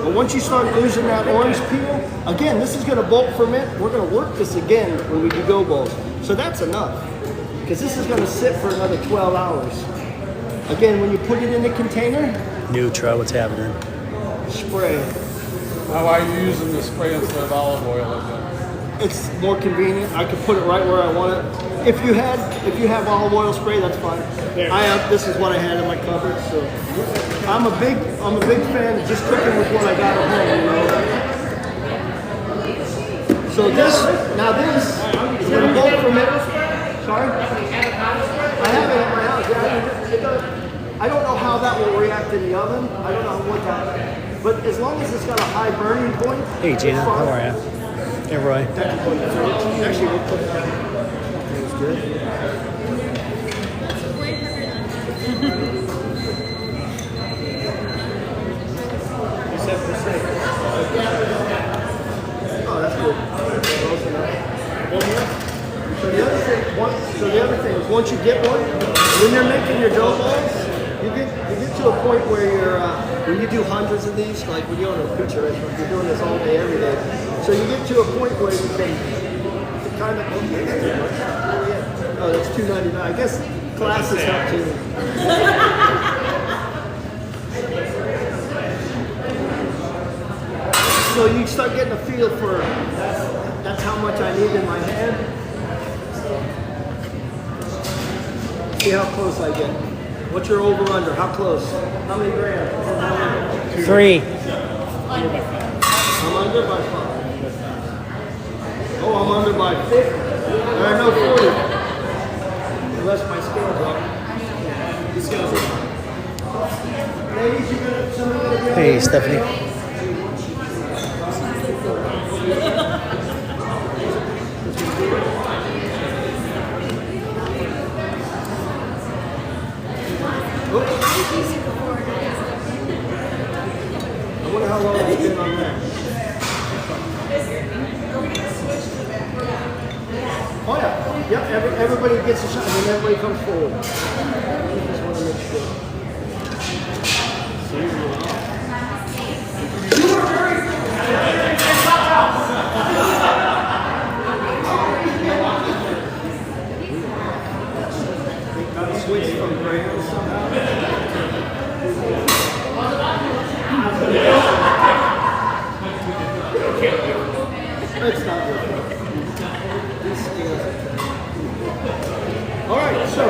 But once you start losing that orange peel, again, this is going to bulk ferment. We're going to work this again when we do go bowls. So that's enough, because this is going to sit for another 12 hours. Again, when you put it in the container, Nutra, what's happening? spray. How are you using the spray instead of olive oil again? It's more convenient. I can put it right where I want it. If you have olive oil spray, that's fine. This is what I had in my cupboard. So I'm a big fan of just cooking with what I got at home. You know. So this is gonna bulk ferment. Sorry, I have it at my house. Yeah, I don't know how that will react in the oven. I don't know what that. But as long as it's got a high burning point. Hey, Gina, it's fine. how are you? Hey, Roy. Actually, we'll put that. It was good. Oh, that's good. Close enough. So the other thing is, once you get one, when you're making your dough balls, you get to a point where you're when you do hundreds of these, like when you're on a pizza restaurant, you're doing this all day, every day. So you get to a point where you can kind of. Oh, that's $2.99. I guess classes help too. So you start getting a feel for that's how much I need in my hand. See how close I get. What's your over under? How close? How many grams? 3. I'm under by 5. Oh, I'm under by 50. No, 40. Unless my scales up. The scales are up. Ladies, somebody gonna be Hey, Stephanie. I wonder how long it's been on that. everybody gets a shot, and then everybody comes forward. Just want to make sure. See, got to switch from grams somehow. It's not working. All right, so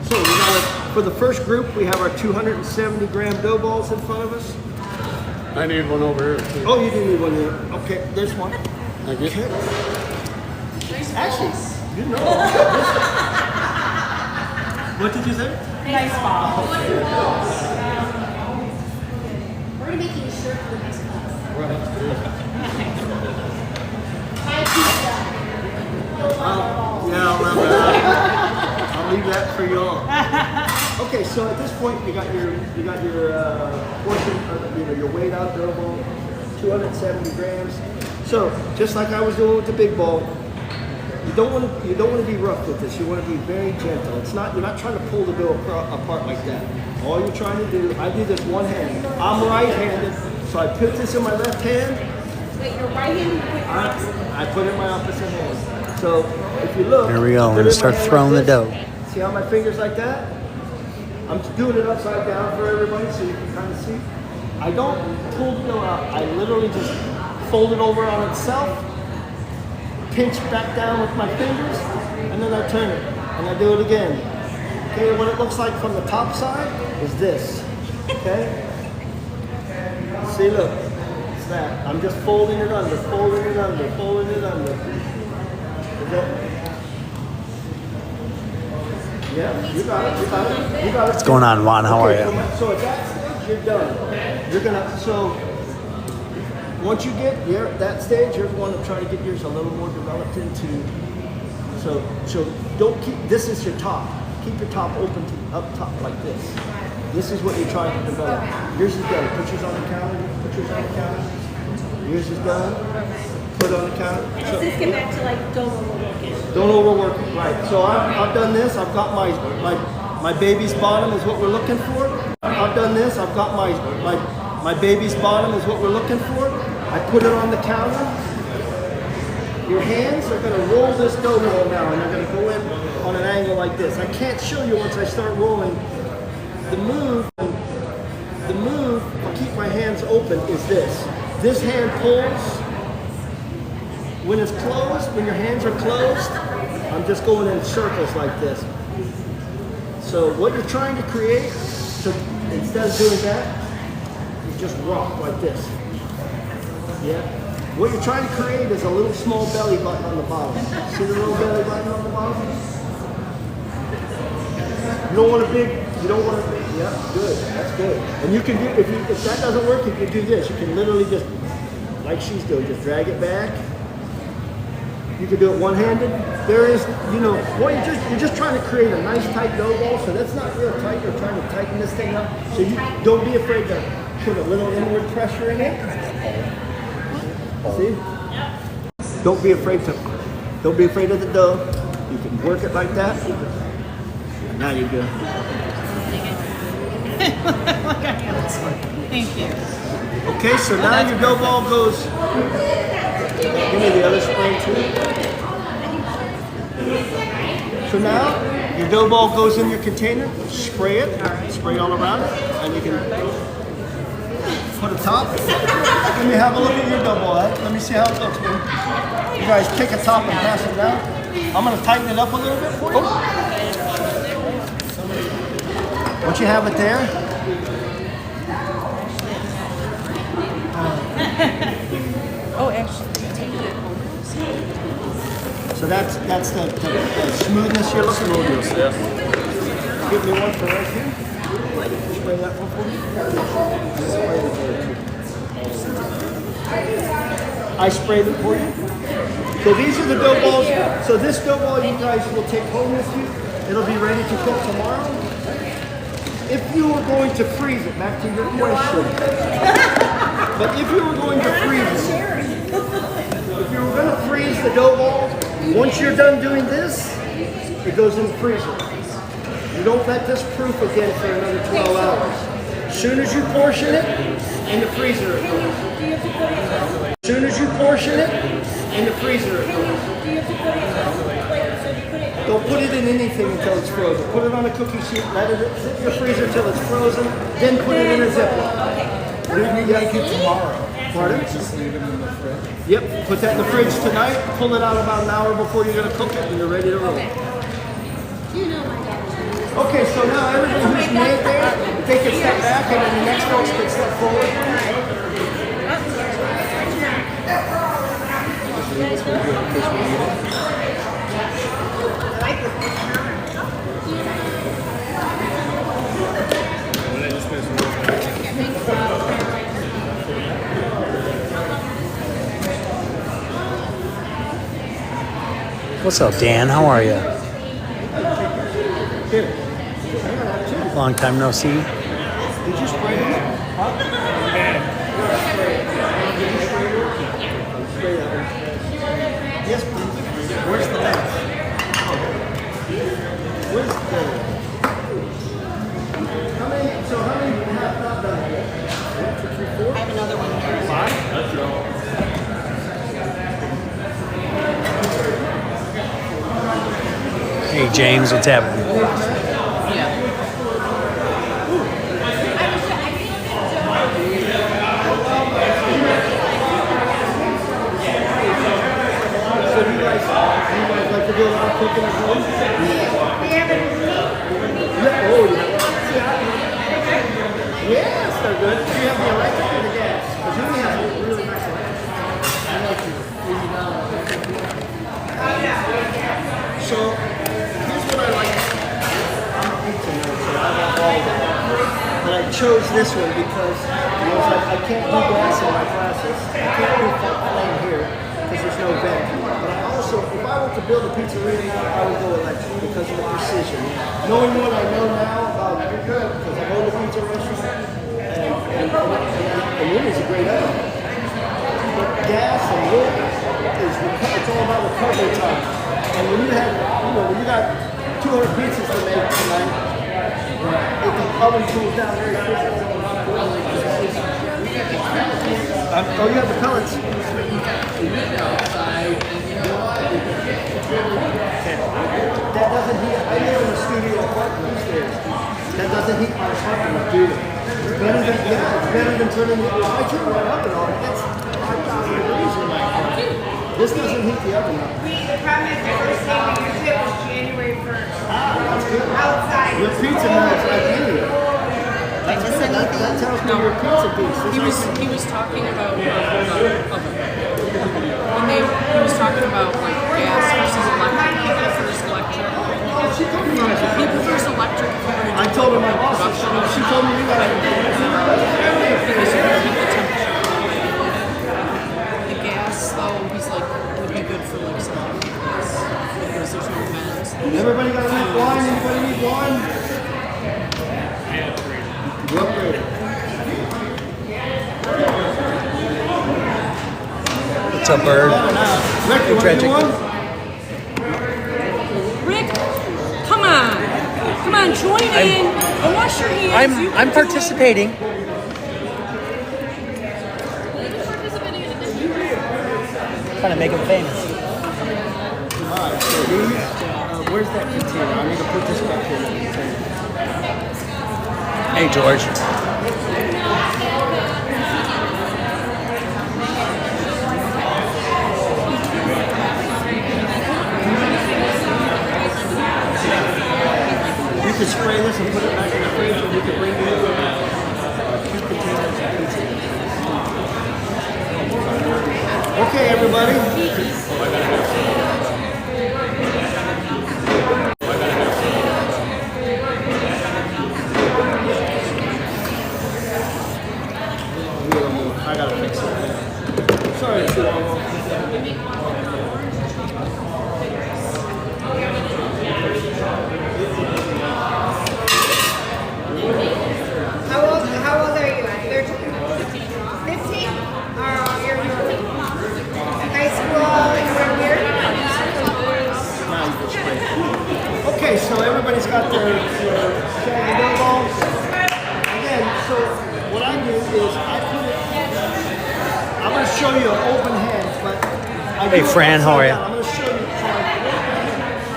we got for the first group, we have our 270 gram dough balls in front of us. I need one over here too. Oh, you do need one here. Okay, there's one. Thank you. Okay. Actually, you know. What did you say? Nice ball. We're gonna make you a shirt for the next class. Right. Hi, pizza. Yeah, I'll remember that. I'll leave that for y'all. Okay, so at this point, you got your portion, your weighed out dough ball, 270 grams. So just like I was doing with the big ball, you don't want to be rough with this. You want to be very gentle. You're not trying to pull the dough apart like that. All you're trying to do, I do this one hand. I'm right-handed, so I put this in my left hand. Wait, your right hand, you put your opposite. I put it in my opposite hand. So if you look, Here we go. I I'm put gonna it in start my hand throwing like the dough. this. See how my fingers like that? I'm doing it upside down for everybody so you can kind of see. I don't pull the dough out. I literally just fold it over on itself, pinch back down with my fingers, and then I turn it. And I do it again. Okay, what it looks like from the top side is this. Okay? See, look. It's that. I'm just folding it under, folding it under, folding it under. Okay? Yeah, you got it, you got it, you got it. What's going on, Juan? How are you? So at that stage, you're done. You're gonna, so once you get here at that stage, you're going to try to get yours a little more developed into, so don't keep, this is your top. Keep your top open to up top like this. This is what you're trying to develop. Yours is done. Put yours on the counter, put yours on the counter. Yours is done. Put it on the counter. And does this get back to like, don't overwork it? Don't overwork it, right. So I've done this, I've got my baby's bottom is what we're looking for. I've done this, I've got my baby's bottom is what we're looking for. I put it on the counter. Your hands are gonna roll this dough ball now and they're gonna go in on an angle like this. I can't show you once I start rolling. The move to keep my hands open is this. This hand pulls. When it's closed, when your hands are closed, I'm just going in circles like this. So what you're trying to create, so instead of doing that, you just rock like this. Yeah. What you're trying to create is a little small belly button on the bottom. See the little belly button on the bottom? You don't want a big, yeah, good, that's good. And you can do, if that doesn't work, you can do this. You can literally just, like she's doing, just drag it back. You can do it one-handed. There is, you're just trying to create a nice tight dough ball, so that's not real tight. You're trying to tighten this thing up. So you don't be afraid to put a little inward pressure in it. See? Don't be afraid of the dough. You can work it like that. Now you're good. Thank you. Okay, so now your dough ball goes. Give me the other spray too. So now your dough ball goes in your container. Spray it. Spray all around it, and you can put a top. Let me have a look at your dough ball. Let me see how it looks, man. You guys pick a top and pass it down. I'm gonna tighten it up a little bit for you. Once you have it there. Oh, actually. So that's the smoothness you're looking for. Yeah. Give me one for right here. Spray that one for me. I sprayed it for you. So these are the dough balls. So this dough ball you guys will take home with you. It'll be ready to cook tomorrow. If you were going to freeze it, back to your question. But if you were going to freeze it, if you were going to freeze the dough balls, once you're done doing this, it goes in the freezer. You don't let this proof again for another 12 hours. As soon as you portion it, in the freezer it goes. As soon as you portion it, in the freezer it goes. Don't put it in anything until it's frozen. Put it on a cookie sheet, let it sit in the freezer until it's frozen, then put it in a Ziploc. We make it tomorrow. Pardon? Just leave it in the fridge. Yep, put that in the fridge tonight, pull it out about an hour before you're gonna cook it, and you're ready to roll. Okay, so now everything who's made there, take a step back, and then the next folks can step forward. What's up, Dan? How are you? Here. Long time no see. Did you spray it? Huh? Yes, please. Where's the lens? Where's the... How many you have not done yet? 1, 2, 3, 4? I have another one here. 5? Let's go. Hey, James, what's happening? So do you guys like to do a lot of cooking at home? Yeah. Oh, yeah. Yes, they're good. Do you have the electric or the gas? Because Jimmy has a really nice electric. I like to easy down. So here's what I like. I'm a pizza nerd, so I love all of them. But I chose this one because I was like, I can't do gas in my classes. I can't do flame here because there's no vent. But I also, if I were to build a pizzeria now, I would go electric because of the precision. Knowing what I know now about good, because I own a pizza restaurant, and wood is a great item. But gas and wood it's all about recovery time. And when you have, when you got 200 pizzas to make tonight, if the oven cools down very quickly. Oh, you have the pellets. That doesn't heat. I live in a studio apartment upstairs. That doesn't heat my apartment, do it. It's better than turning it. I turn it right up and on. It's 5,000 degrees in my apartment. This doesn't heat the oven up. The problem is the first day we used it was January 1st. That's good. Outside. Your pizza nuts like India. That's good. That tells me you're a pizza piece. He was talking about the oven. He was talking about like gas versus electric. He prefers electric. He prefers electric. I told her my boss. She told me you guys. Because you can keep the temperature. The gas, though, he's like would be good for like something like this because there's no vents. Everybody got enough wine? Anybody need wine? You upgraded. What's up, Bird? Rick, you want to do one? Rick, come on, join in and wash your hands. I'm participating. Trying to make him famous. Alright, so these, where's that container? I need to put this back in the container. Hey, George. You can spray this and put it back in the fridge, and you can bring in 2 containers of pizza. Okay, everybody. I gotta fix it. Sorry, it's too long. How old are you? 13? 15? got their shaggy balls. Again, so what I do is I put it. I'm going to show you an open hand, but Hey, Fran, how are you? I'm going to show you.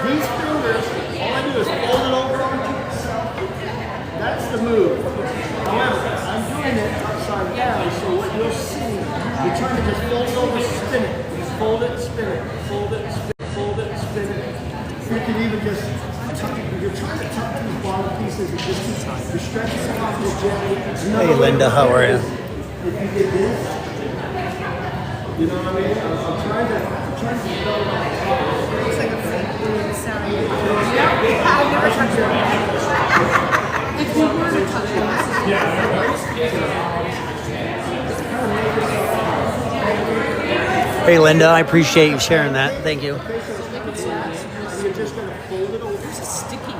These fingers, all I do is fold it over onto itself. That's the move. However, I'm doing it upside down, so what you'll see, you're trying to just fold it over, spin it. Just fold it, spin it. Fold it, spin it. Fold it, spin it. You can even just tuck it. You're trying to tuck these bottom pieces and just you're stretching them off the gently. Hey, Linda, how are you? If you did this, you know what I mean? I'm trying to develop my top. Looks like a fake sound. If you were to touch Hey, Linda, I appreciate you sharing that. Thank you. You're just going to fold it over. this is sticky.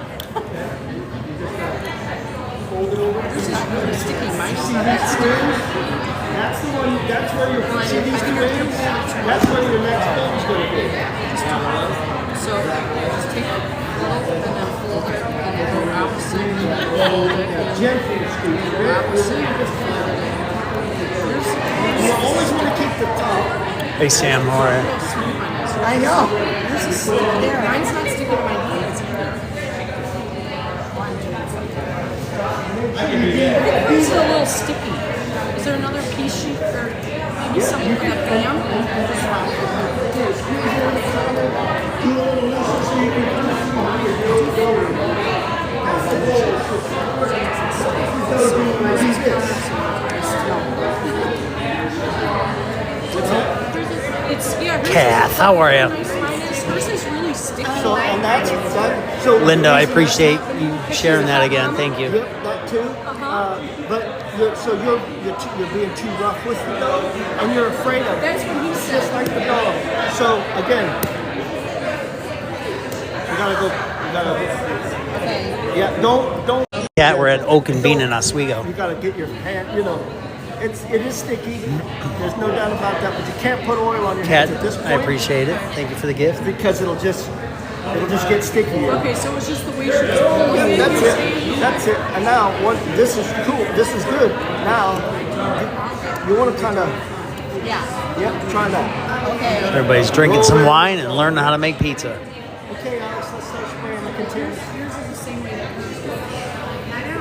Fold it over. This is really sticky. My See these strings? That's the one, that's where your, see these strings? That's where your next thing's going to be. So just take a little and then fold it and then go opposite and then fold it and Gently, Steve. go opposite and fold it. You always want to keep the top. Hey, Sam, how are you? I know. This is stick there. Mine's not sticking to my hands either. It's a little sticky. Is there another piece sheet or maybe something with a bam? Do a little looser so you can kind of see how you're going. It's yeah. Kath, how are you? Hers is really sticky. So, and that's that. So Linda, I appreciate you sharing that again. Thank you. Yep, that too. But you're being too rough with the dog, and you're afraid of it. That's what he said. Just like the dog. So again, you gotta go. Okay. Yeah, don't. Cat, we're at Oak and Bean in Oswego. You gotta get your hand. You know, it is sticky. There's no doubt about that. But you can't put oil on your Cat, hands at this point. I appreciate it. Thank you for the gift. Because it'll just get stickier. Okay, so it's just the way she's pulling it. That's it. That's it. And now, this is cool. This is good. Now, you want to kind of, try that. Okay. Everybody's drinking some wine and learning how to make pizza. Okay, Alex, let's start spraying the container. Yours is the same way that hers is.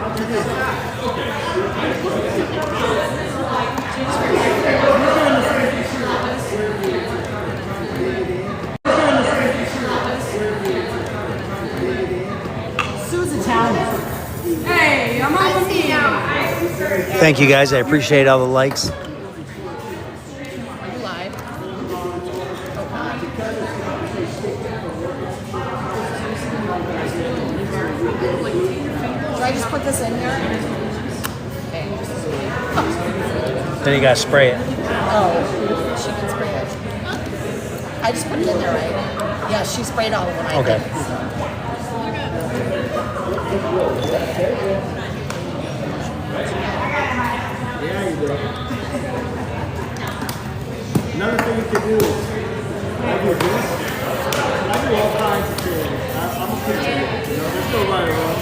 Sue's Italian. Hey, I'm on the meeting. Thank you, guys. I appreciate all the likes. Are you live? Do I just put this in here? Then you gotta spray it. Oh, she can spray it. I just put it in there, right? Yeah, she sprayed all of them. I Okay. think. Yeah, you do. Another thing you can do is, I do this. I do all kinds of things. I'm a pizza guy, you know, there's no right or wrong.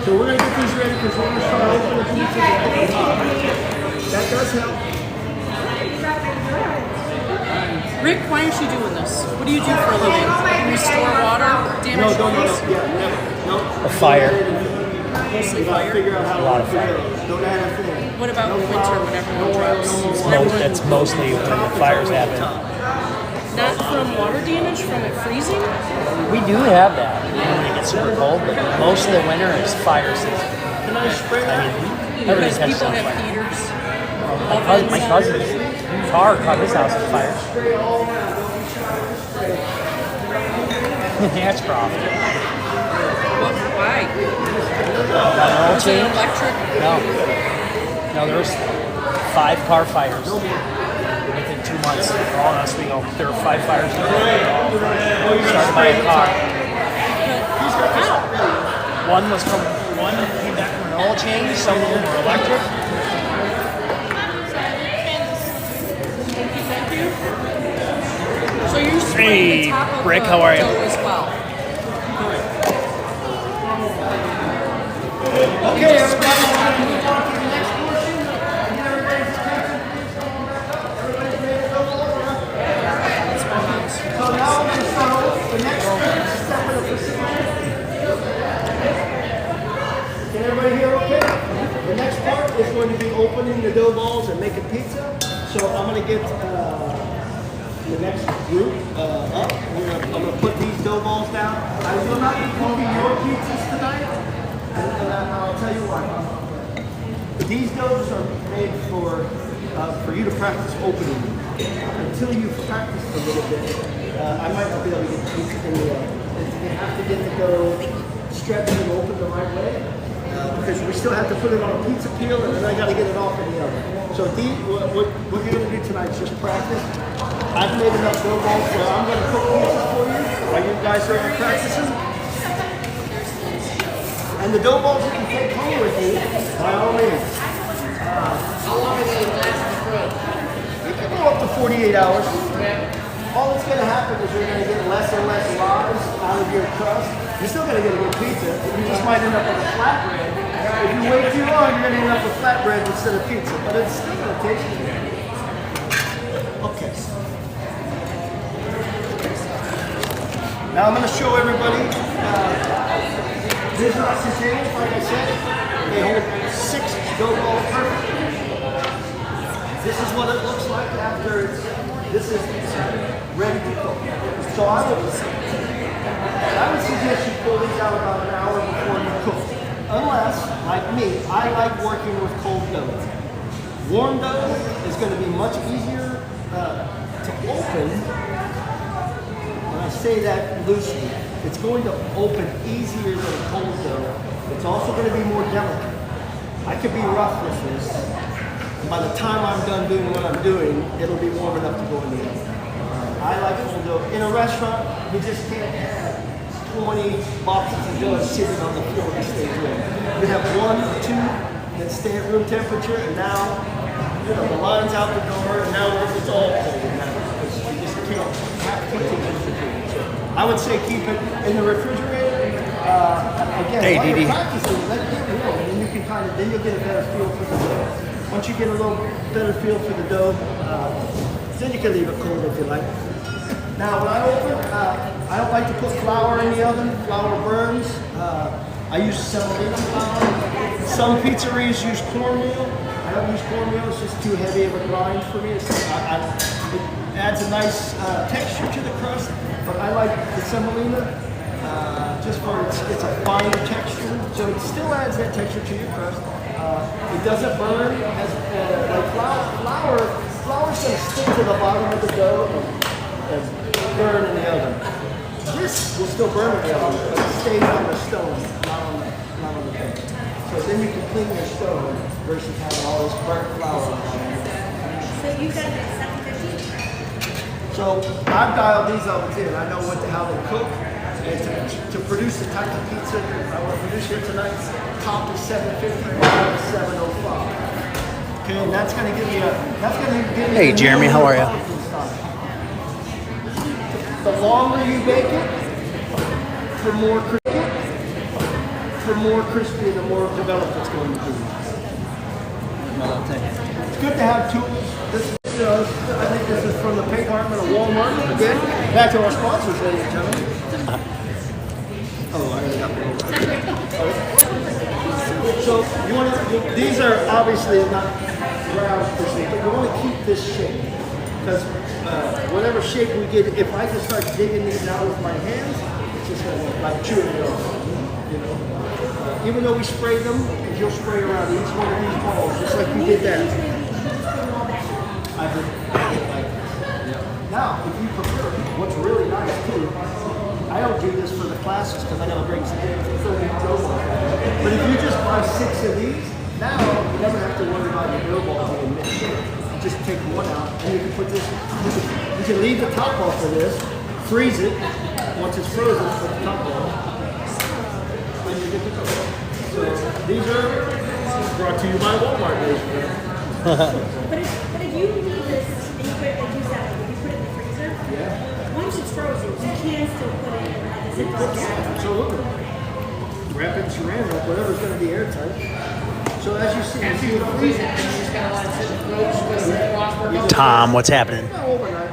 So we're going to get these ready because we're going to start opening pizza at the top. That does help. Rick, why aren't you doing this? What do you do for a living? You restore water, damaged homes? Yeah, never. No. A fire. Mostly You gotta fire. figure out how A lot of to fire. Don't add a thing. What about No in winter flowers, when everyone no oil, drops? no more Most, water. that's mostly when the fires happen. Not from water damage, from it freezing? We do have that when it gets super cold, but most of the winter is fire season. Can I spray that? Because Everybody's got people some have fire. heaters. My cousin's car caught his house on fire. Ashcroft. Why? Oil Is it change? electric? No, there was 5 car fires within 2 months. All in Oswego. There were 5 fires. Started by a car. One was from one came back from an oil change. Some of them were electric. So you're spraying Hey, the top of Rick, the how are you? dough as well. Okay, everybody, we're going to move on to the next portion. Get everybody's attention, please. Everybody's ready to go over. So now we're going to start off the next step of the procedure. Can everybody hear okay? The next part is going to be opening the dough balls and making pizza. So I'm going to get the next group up. I'm going to put these dough balls down. I will not be cooking your pizzas tonight, and I'll tell you why. These doughs are made for you to practice opening. Until you've practiced a little bit, I might not be able to get the pizza in the oven. You have to get the dough stretched and open the right way. Because we still have to put it on a pizza peel, and then I got to get it off in the oven. So what we're going to do tonight is just practice. I've made enough dough balls where I'm going to cook pizzas for you while you guys are practicing. And the dough balls you can take home with you, by all means. How long is it last in the fridge? You can go up to 48 hours. All that's going to happen is you're going to get less and less lies out of your crust. You're still going to get a good pizza. You just might end up with a flatbread. If you wait too long, you're going to end up with flatbread instead of pizza. But it's still going to taste good. Okay. Now I'm going to show everybody. These are containers, like I said. They hold 6 dough balls perfectly. This is what it looks like after this is ready to cook. So I would suggest you pull these out about an hour before you cook. Unless, like me, I like working with cold dough. Warm dough is going to be much easier to open. When I say that loosely, it's going to open easier than cold dough. It's also going to be more delicate. I could be rough with this. And by the time I'm done doing what I'm doing, it'll be warm enough to go in the oven. I like cold dough. In a restaurant, you just can't have 20 boxes of dough sitting on the floor to stay warm. You have 1 or 2 that stay at room temperature, and now the line's out the door, and now it's all cold now. You just can't have to keep it. I would say keep it in the refrigerator. Again, while you're practicing, let it get warm, and then you can then you'll get a better feel for the dough. Once you get a little better feel for the dough, then you can leave it cold if you like. Now, when I open, I don't like to put flour in the oven. Flour burns. I use semolina flour. Some pizzerias use cornmeal. I don't use cornmeal. It's just too heavy of a grind for me. It adds a nice texture to the crust, but I like the semolina just for it's a finer texture. So it still adds that texture to your crust. It doesn't burn as like flour. Flour's going to stick to the bottom of the dough and burn in the oven. This will still burn in the oven, but it stays on the stone, not on the pan. So then you can clean your stone versus having all this burnt flour on it. So you got it at 750? So I've dialed these ovens in. I know how they cook. And to produce the type of pizza I want to produce here tonight, top is 750, bottom is 705. Okay, and that's going to give me Hey, Jeremy, how are you? The longer you bake it, the more crispy, the more developed it's going to be. It's good to have tools. I think this is from the paint department of Walmart. Again, back to our sponsors, ladies and gentlemen. Oh, I already got one. So these are obviously not round per se, but you want to keep this shape because whatever shape we get, if I just start digging these out with my hands, it's just going to like chewing it off. Even though we sprayed them, you'll spray around each one of these balls just like you did that. I did like this. Now, if you prefer, what's really nice too, I don't do this for the classes because I gotta bring some dough balls. But if you just buy 6 of these, now you never have to worry about your dough balls being mixed in. You just take one out and you can put this, you can leave the top off of this, freeze it. Once it's frozen, put the top off. And you're good to go. So these are brought to you by Walmart, ladies and gentlemen. But if you leave this and you put it like you said, if you put it in the freezer, once it's frozen, you can still put it in like a Ziploc bag. Absolutely. wrap it in saran wrap, whatever's going to be airtight. So as you see, After you freeze it, you just gotta let it sit in the fridge because the frost work. Tom, what's happening? not overnight.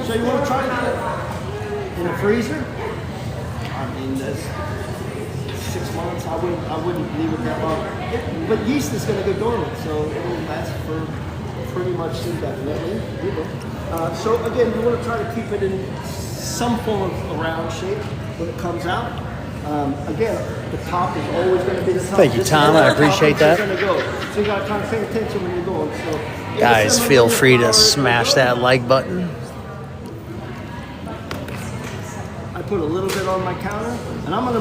So you want to try to put it in a freezer? I mean, that's 6 months. I wouldn't leave it that long. But yeast is going to go dormant, so it will last for pretty much indefinitely. So again, you want to try to keep it in some form of a round shape when it comes out. Again, the top is always going to be the top. Thank you, Tom. I appreciate that. So you got to kind of pay attention when you're going. So Guys, feel free to smash that like button. I put a little bit on my counter, and I'm gonna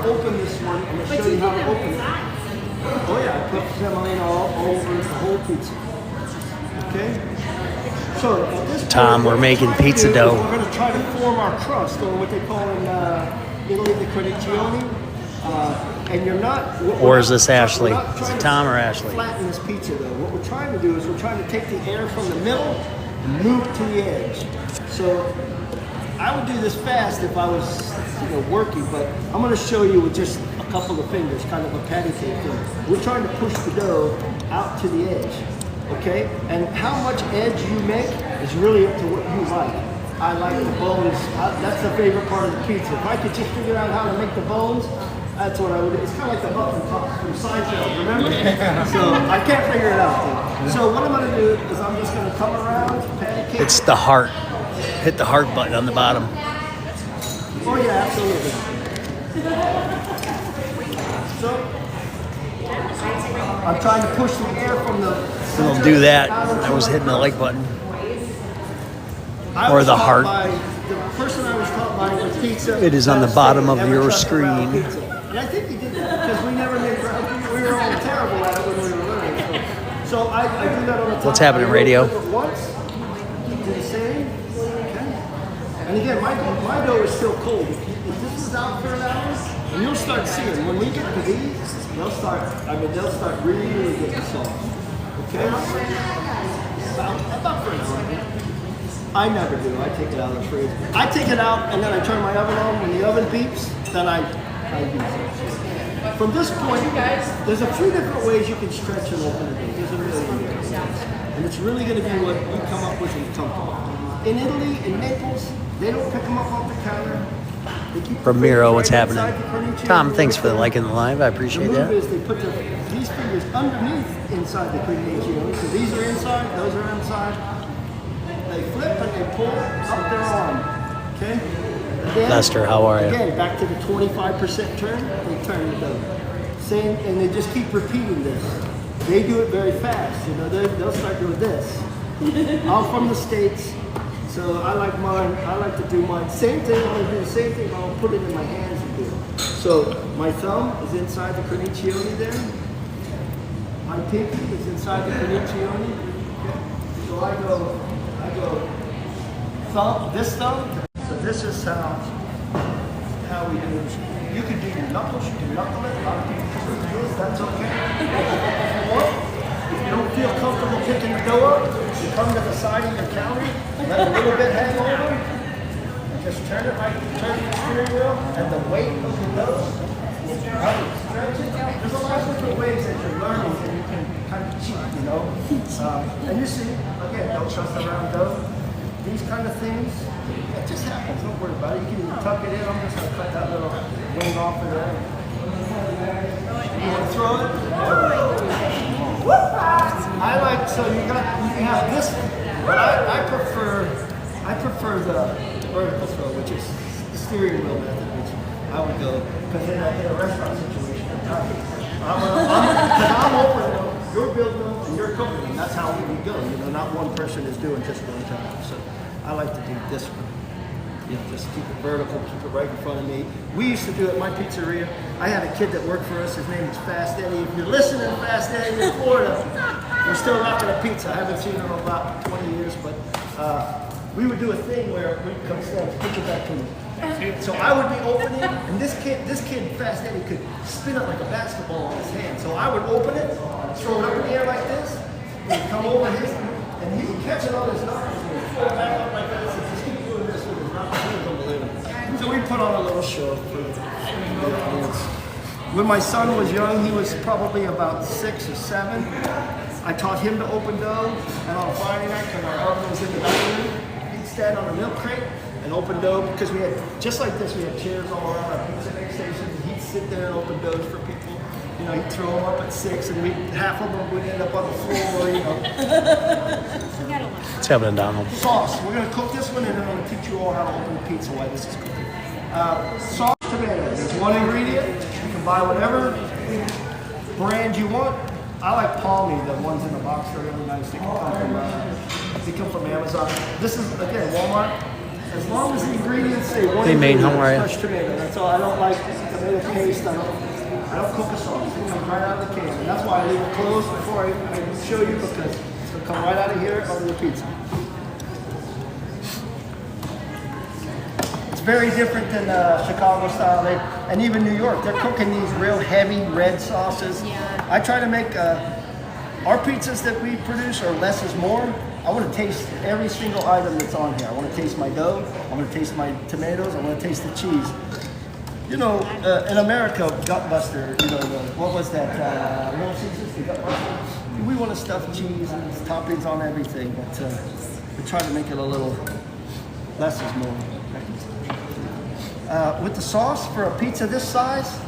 open this one. I'm gonna show you how to open it. Oh yeah, I put semolina all over the whole pizza. Okay. So at this point, Tom, we're making pizza dough. We're gonna try to form our crust, or what they call in Italy the cornicione. And you're not. Or is this Ashley? Is it Tom or Ashley? Flatten this pizza though. What we're trying to do is we're trying to take the air from the middle and move to the edge. So I would do this fast if I was, working, but I'm going to show you with just a couple of fingers, kind of a patty cake thing. We're trying to push the dough out to the edge, okay? And how much edge you make is really up to what you like. I like the bones. That's the favorite part of the pizza. If I could just figure out how to make the bones, that's what I would do. It's kind of like the muffin tops from Seinfeld, remember? So I can't figure it out, though. So what I'm going to do is I'm just going to come around, patty cake. It's the heart. Hit the heart button on the bottom. Oh yeah, absolutely. So I'm trying to push the air from the center. We'll do that. I was hitting the like button. Or the heart. The person I was taught by was pizza. It is on the bottom of your screen. And I think he did that because we never made ground pizza. We were all terrible at it when we were learning. So I do that on the top. What's happening, radio? Once, do the same. And again, my dough is still cold. If this is out for an hour, and you'll start seeing, when we get to these, they'll start really getting soft. Okay? About for an hour. I never do. I take it out of the fridge. I take it out, and then I turn my oven on. When the oven beeps, then I use it. From this point, there's a few different ways you can stretch and open it. There's a million different ways. And it's really going to be what you come up with and comfortable. In Italy, in Naples, they don't pick them up off the counter. From Miro, what's happening? Tom, thanks for liking the live. I appreciate that. The move that. is they put these fingers underneath inside the cornicione. So these are inside, those are inside. They flip and they pull up their arm. Okay? Again, Lester, how are you? Again, back to the 25% turn, they turn the dough. Same, and they just keep repeating this. They do it very fast. They'll start doing this. I'm from the States. So I like mine. I like to do mine. Same thing. I'm gonna do the same thing. I'll put it in my hands and do it. So my thumb is inside the cornicione there. My pinky is inside the cornicione. Okay. So I go thumb. This thumb. So this is how we do it. You can do your knuckles. You can knuckle it. A lot of people do this. That's okay. If you don't feel comfortable picking the dough up, you come to the side of your counter, let a little bit hang over, and just turn it like you turn the steering wheel, and the weight of the dough will stretch it. There's a lot of different ways that you're learning and you can kind of cheat, and you see, again, don't trust around dough. These kind of things, it just happens. Don't worry about it. You can even tuck it in. I'm just going to cut that little wing off of there. You want to throw it? I like, so you have this, but I prefer the vertical throw, which is the steering wheel method, which I would go, because in a restaurant situation, I'm open, you're building them and you're cooking them. That's how we go. Not one person is doing just one job. So I like to do this one. Just keep it vertical, keep it right in front of me. We used to do it at my pizzeria. I had a kid that worked for us. His name was Fast Eddie. If you're listening, Fast Eddie, in Florida, we're still rocking a pizza. I haven't seen him in about 20 years, but we would do a thing where we'd come stand, pick it back to me. So I would be opening, and this kid, Fast Eddie, could spin it like a basketball in his hand. So I would open it, throw it up in the air like this, and he'd come over his, and he would catch it on his knuckles and throw it back up like this, and just keep doing this with his knuckles. It was unbelievable. So we put on a little show for the audience. When my son was young, he was probably about 6 or 7. I taught him to open dough, and on Friday night, when our oven was in the dining room, he'd stand on a milk crate and open dough because we had, just like this, we had chairs all around our pizza make station. He'd sit there and open doughs for people. You know, he'd throw them up at 6, and half of them would end up on the floor, you know. It's happening, Donald. Sauce. We're going to cook this one, and then I'm going to teach you all how to open the pizza while this is cooking. Sauce tomato. There's one ingredient. You can buy whatever brand you want. I like Palmy. The ones in the box are really nice. They come from Amazon. This is, again, Walmart. As long as the ingredients say one ingredient, fresh tomato. That's all. I don't like tomato paste. I don't cook a sauce. It comes right out of the can. And that's why I leave it closed before I show you, because it's going to come right out of here over the pizza. It's very different than Chicago style, and even New York. They're cooking these real heavy red sauces. Yeah. I try to make our pizzas that we produce are less is more. I want to taste every single item that's on here. I want to taste my dough. I want to taste my tomatoes. I want to taste the cheese. You know, in America, Gutbuster, you know, what was that? Little Caesars, the Gutbuster? We want to stuff cheese and toppings on everything, but we try to make it a little less is more. With the sauce for a pizza this size,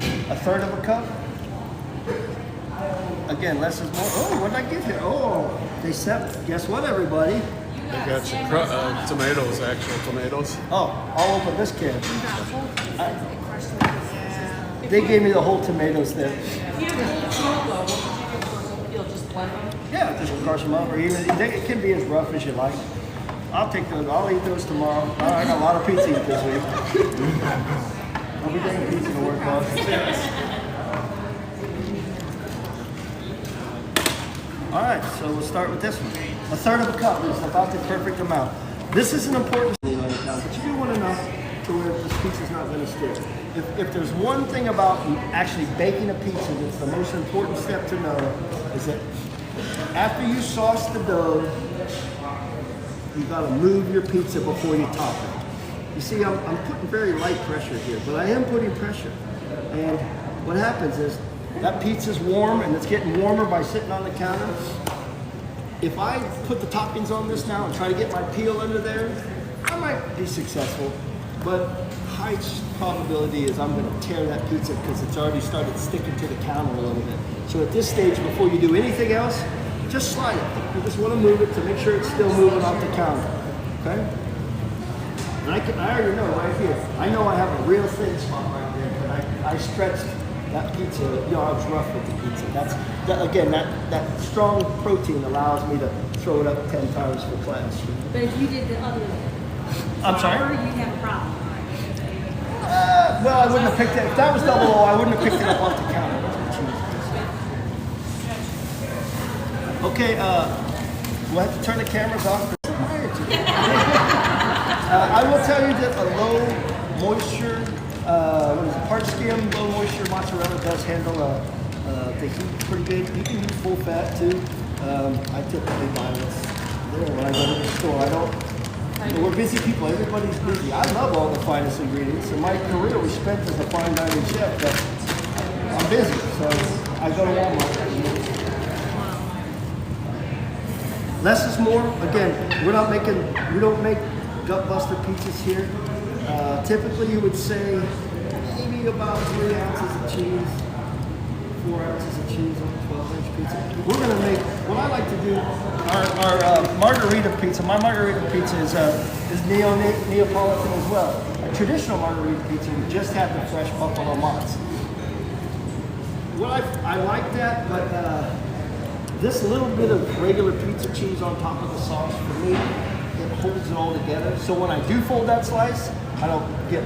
1/3 of a cup. Again, less is more. Oh, what did I get here? Oh, they said, guess what, everybody? They got your tomatoes, actual tomatoes. Oh, I'll open this can. They gave me the whole tomatoes there. Yeah, just crush them up, or even it can be as rough as you like. I'll take those. I'll eat those tomorrow. I got a lot of pizza to eat this week. I'll be bringing pizza to work on. All right, so we'll start with this one. 1/3 of a cup is about the perfect amount. This is an important thing, but you do want enough to where this pizza's not going to stick. If there's one thing about actually baking a pizza that's the most important step to know, is that after you sauce the dough, you got to move your pizza before you top it. You see, I'm putting very light pressure here, but I am putting pressure. And what happens is that pizza's warm, and it's getting warmer by sitting on the counter. If I put the toppings on this now and try to get my peel under there, I might be successful. But high probability is I'm going to tear that pizza because it's already started sticking to the counter a little bit. So at this stage, before you do anything else, just slide it. You just want to move it to make sure it's still moving off the counter. Okay? And I already know right here. I know I have a real thin spot right there, but I stretched that pizza. You know, I was rough with the pizza. That strong protein allows me to throw it up 10 times for class. But if you did the other I'm sorry? you'd have a problem. Well, I wouldn't have picked it. If that was double O, I wouldn't have picked it up off the counter. Okay, we'll have to turn the cameras off. I will tell you that a low moisture, part skim, low moisture mozzarella does handle the heat pretty good. You can use full fat too. I typically buy this there when I go to the store. We're busy people. Everybody's busy. I love all the finest ingredients. In my career was spent as a fine dining chef, but I'm busy, so I go to Walmart. Less is more. Again, we don't make Gutbuster pizzas here. Typically, you would say maybe about 3 ounces of cheese, 4 ounces of cheese on a 12-inch pizza. We're gonna make what I like to do. Our margarita pizza. My margarita pizza is Neapolitan as well. A traditional margarita pizza would just have the fresh buffalo mozz. Well, I like that, but this little bit of regular pizza cheese on top of the sauce, for me, it holds it all together. So when I do fold that slice, I don't get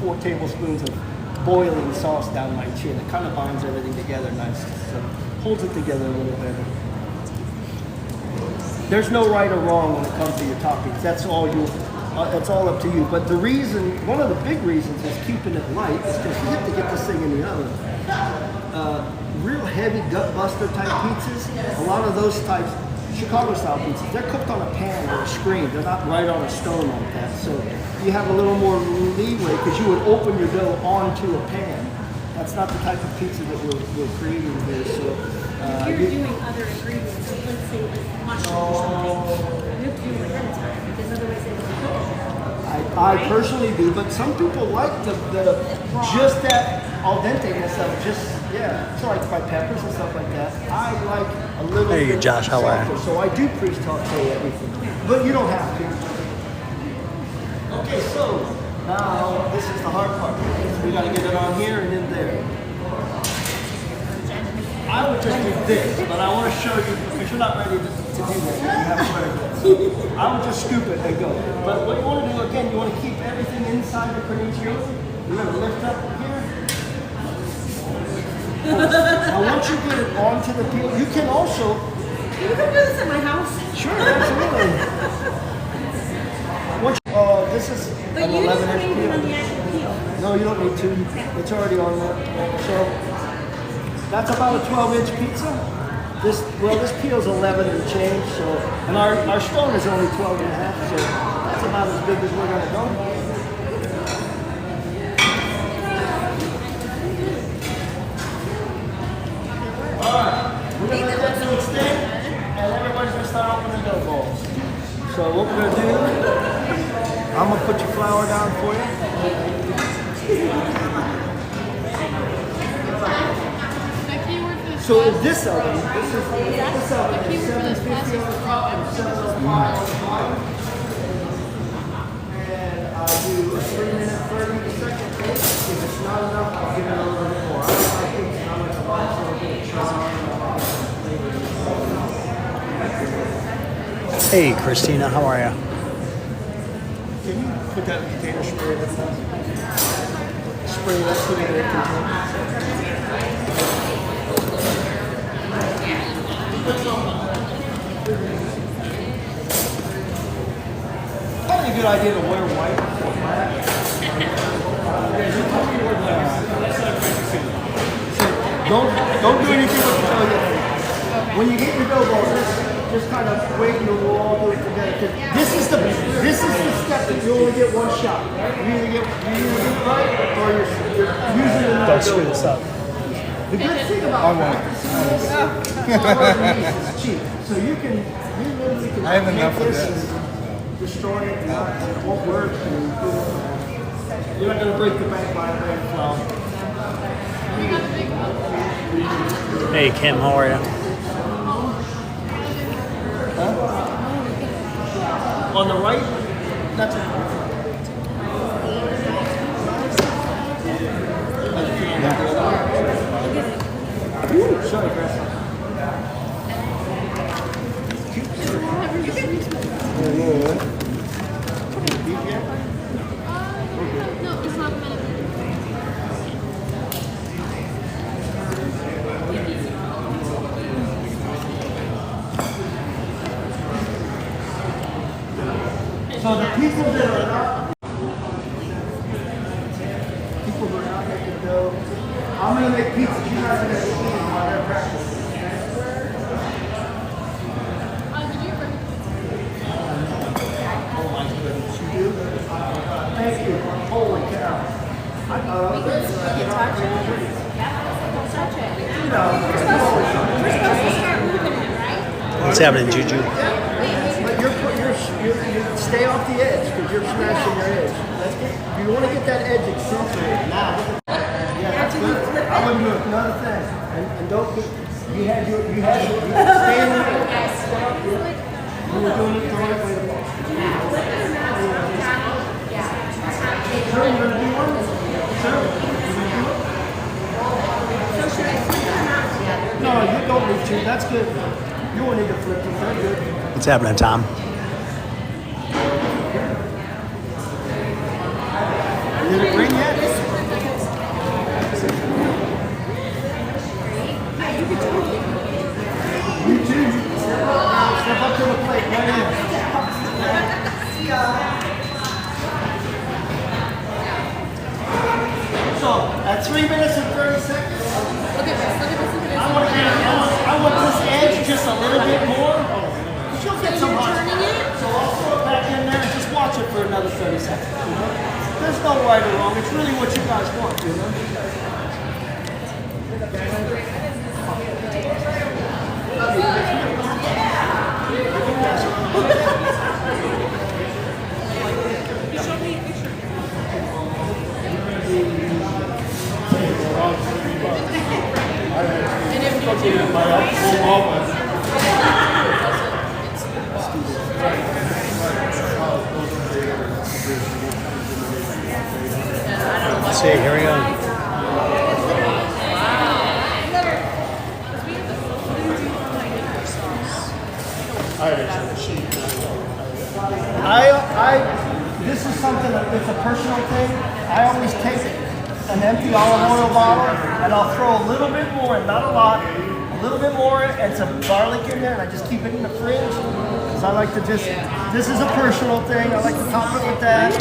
4 tablespoons of boiling sauce down my chin. It kind of binds everything together nicely. So holds it together a little better. There's no right or wrong when it comes to your toppings. That's all it's all up to you. But one of the big reasons is keeping it light is because you have to get this thing in the oven. Real heavy Gutbuster type pizzas, a lot of those types Chicago style pizzas, they're cooked on a pan or a screen. They're not right on a stone like that. So you have a little more leeway because you would open your dough onto a pan. That's not the type of pizza that we're creating here. So If you're doing other ingredients, so let's say like mushrooms or something, you have to do it ahead of time because otherwise they don't cook it. I personally do, but some people like the just that al dente-ness of just, so like my peppers and stuff like that. I like a little Hey, bit Josh, how are you? softer, so I do pre-saute everything, but you don't have to. Okay, so now this is the hard part. We got to get it on here and in there. I would just do this, but I want to show you, because you're not ready to do that. You have to wear this. I would just scoop it and go. But what you want to do, again, you want to keep everything inside the cornetto. You're going to lift up here. Now, once you get it onto the peel, you can also... You can do this at my house. Sure, absolutely. Once this is But an you just 11-inch put it peel. on the actual peel. No, you don't need to. It's already on there. So that's about a 12-inch pizza. This peel's 11 and change. So, and our stone is only 12 and a half. So that's about as big as we're gonna go. All right, we're gonna let that do its thing, and everybody's gonna start opening dough balls. So what we're gonna do, I'm gonna put your flour down for you. So in this oven, this oven is 750 on the top and 705 on the bottom. And I'll do a 3-minute, 30-second bake. If it's not enough, I'll give it a little bit more. I don't like things not like a box, so I'll get a char. Hey, Christina, how are you? Can you put that in the container spray that's done? Spray that, put it in a container. Probably a good idea to wear white. Don't do anything with the dough yet. When you get your dough balls, just kind of wait and we'll all do it together. This is the step that you only get one shot. You either get it right or you're using another Don't screw this up. The good thing about practicing is cheap. So you literally can I have enough take of this this. and destroy it and it won't work. And you're not going to break the bank by a bad flour. Hey, Kim, how are you? On the right, that's it. Ooh, sorry, Chris. No, it's not a minute. So the people that are not making dough, I'm gonna make pizzas. You guys are gonna be eating while they're practicing. Oh my goodness, you do? Thank you. Holy cow. I thought I was ready. You touch it? Don't touch it. You know, We're supposed to start moving it, right? What's happening, Juju? but you stay off the edge because you're smashing your edge. You want to get that edge accentuated now. Yeah, that's good. I wouldn't do another thing. And don't get, you stay in the middle. You were doing it the right way. Sure, you're going to do one? Sure. No, you don't need to. That's good. You won't need to flip them. They're good. What's happening, Tom? Did it ring yet? You too. Step up to the plate right in. So, at 3 minutes and 30 seconds, I want this edge just a little bit more. 30 seconds. You know? There's no right or wrong. It's really what you guys want, you know? Let's see, here we go. This is something that it's a personal thing. I always take an empty olive oil bottle and I'll throw a little bit more, and not a lot, a little bit more, and some garlic in there, and I just keep it in the fridge because I like to just. This is a personal thing. I like to top it with that.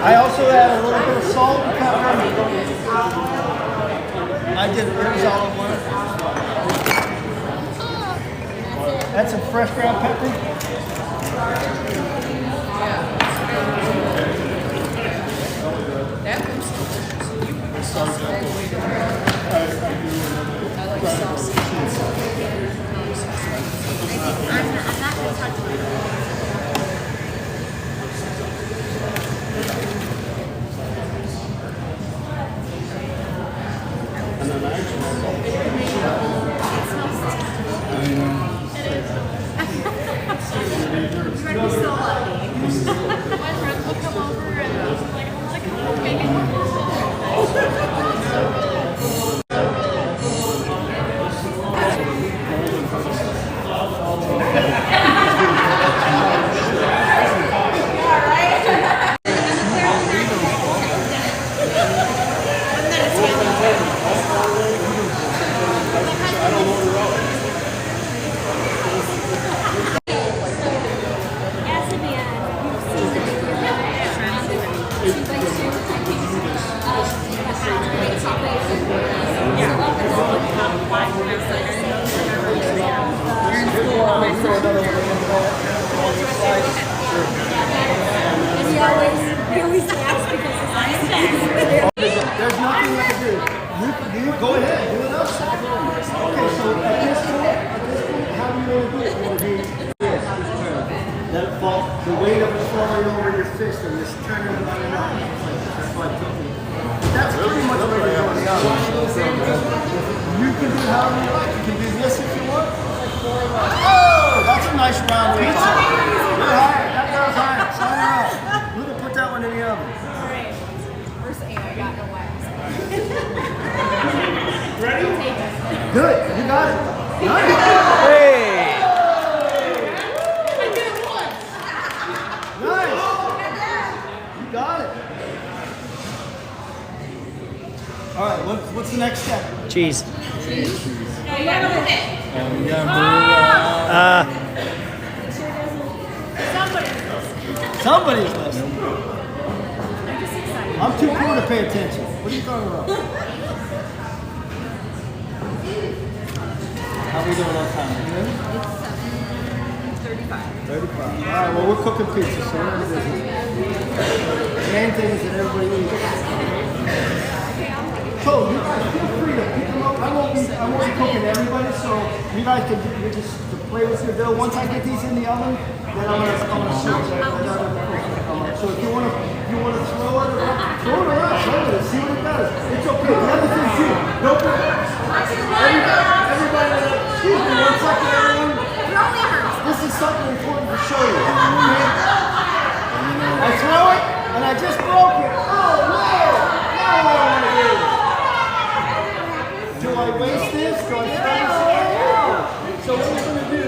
I also add a little bit of salt and pepper. I did here's olive oil. Add some fresh ground pepper. That looks delicious. You put your sauce in. I like saucy. I'm not going to touch it. You're so lucky. My friends will come over and I was like, oh, maybe he always laughs because his eyes There's nothing you can do. You go ahead, do it up. Okay, so at this point, how do you want to do it? You want to do this. Let it fall, the weight of it falling over your fist and just turn it around and up. That's why I told you. That's pretty much what you're doing. You can do however you like. You can do this if you want. Oh, that's a nice round pizza. You're hired. That girl's hired. Sign her up. We're going to put that one in the oven. First thing I got no wax. Ready? Good. You got it. Nice. Hey! Nice. You got it. All right. What's the next step? Cheese. Somebody's listening. I'm too poor to pay attention. What are you talking about? How we doing on time? Good? 35. 35. All right, well, we're cooking pizza, so we're in the business. The main thing is that everybody eats. So, you guys feel free to pick them up. I won't be cooking everybody, so you guys can just to play with your dough. Once I get these in the oven, then I'm gonna switch it. So if you wanna throw it around, play with it, see what it does. It's okay. The other thing too, don't put everybody, excuse me, 1 second, everyone. This is something important to show you. Okay? I throw it and I just broke it. Oh no! Now what do I want to do? Do I waste this? Do I throw this away? No. So what we're going to do,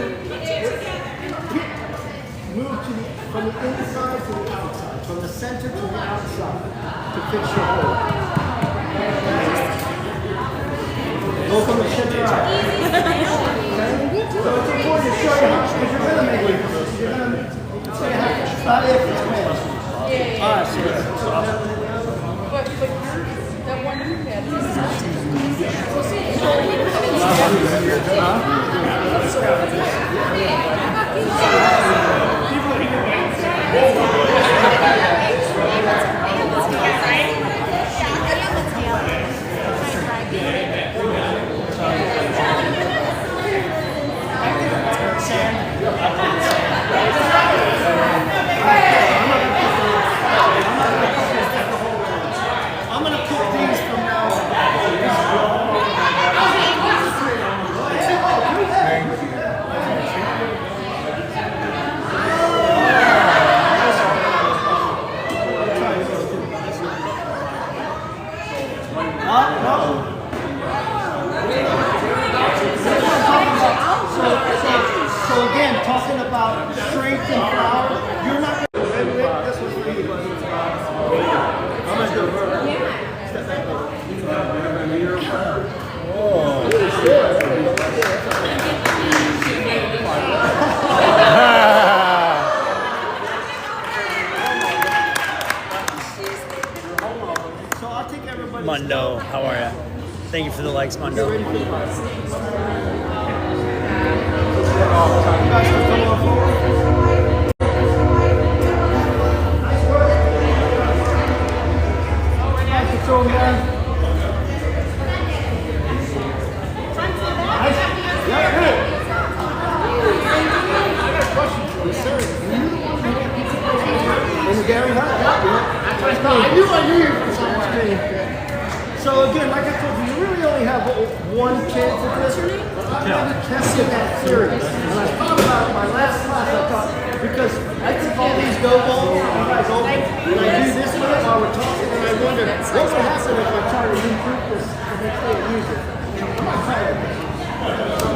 move from the inside to the outside, from the center to the outside to fix your hole. Go from the center out. Okay? So it's important to show you how, because you're going to make it. It's going to happen. It's not if, it's when. All right, so But that one you had is Thank you for the likes, Mondo. You guys can come on forward. Nice to throw them down. Yeah, good. I got a question for you, sir. In the Gary Hunt? I knew you from somewhere. So again, like I told you, you really only have one chance at this. I'm not testing that theory. When I thought about it, my last class, I thought, because I take all these go balls, you guys open, and I do this with it while we're talking, and I wonder, what would happen if I try to recruit this the next day and use it? I'm not trying to.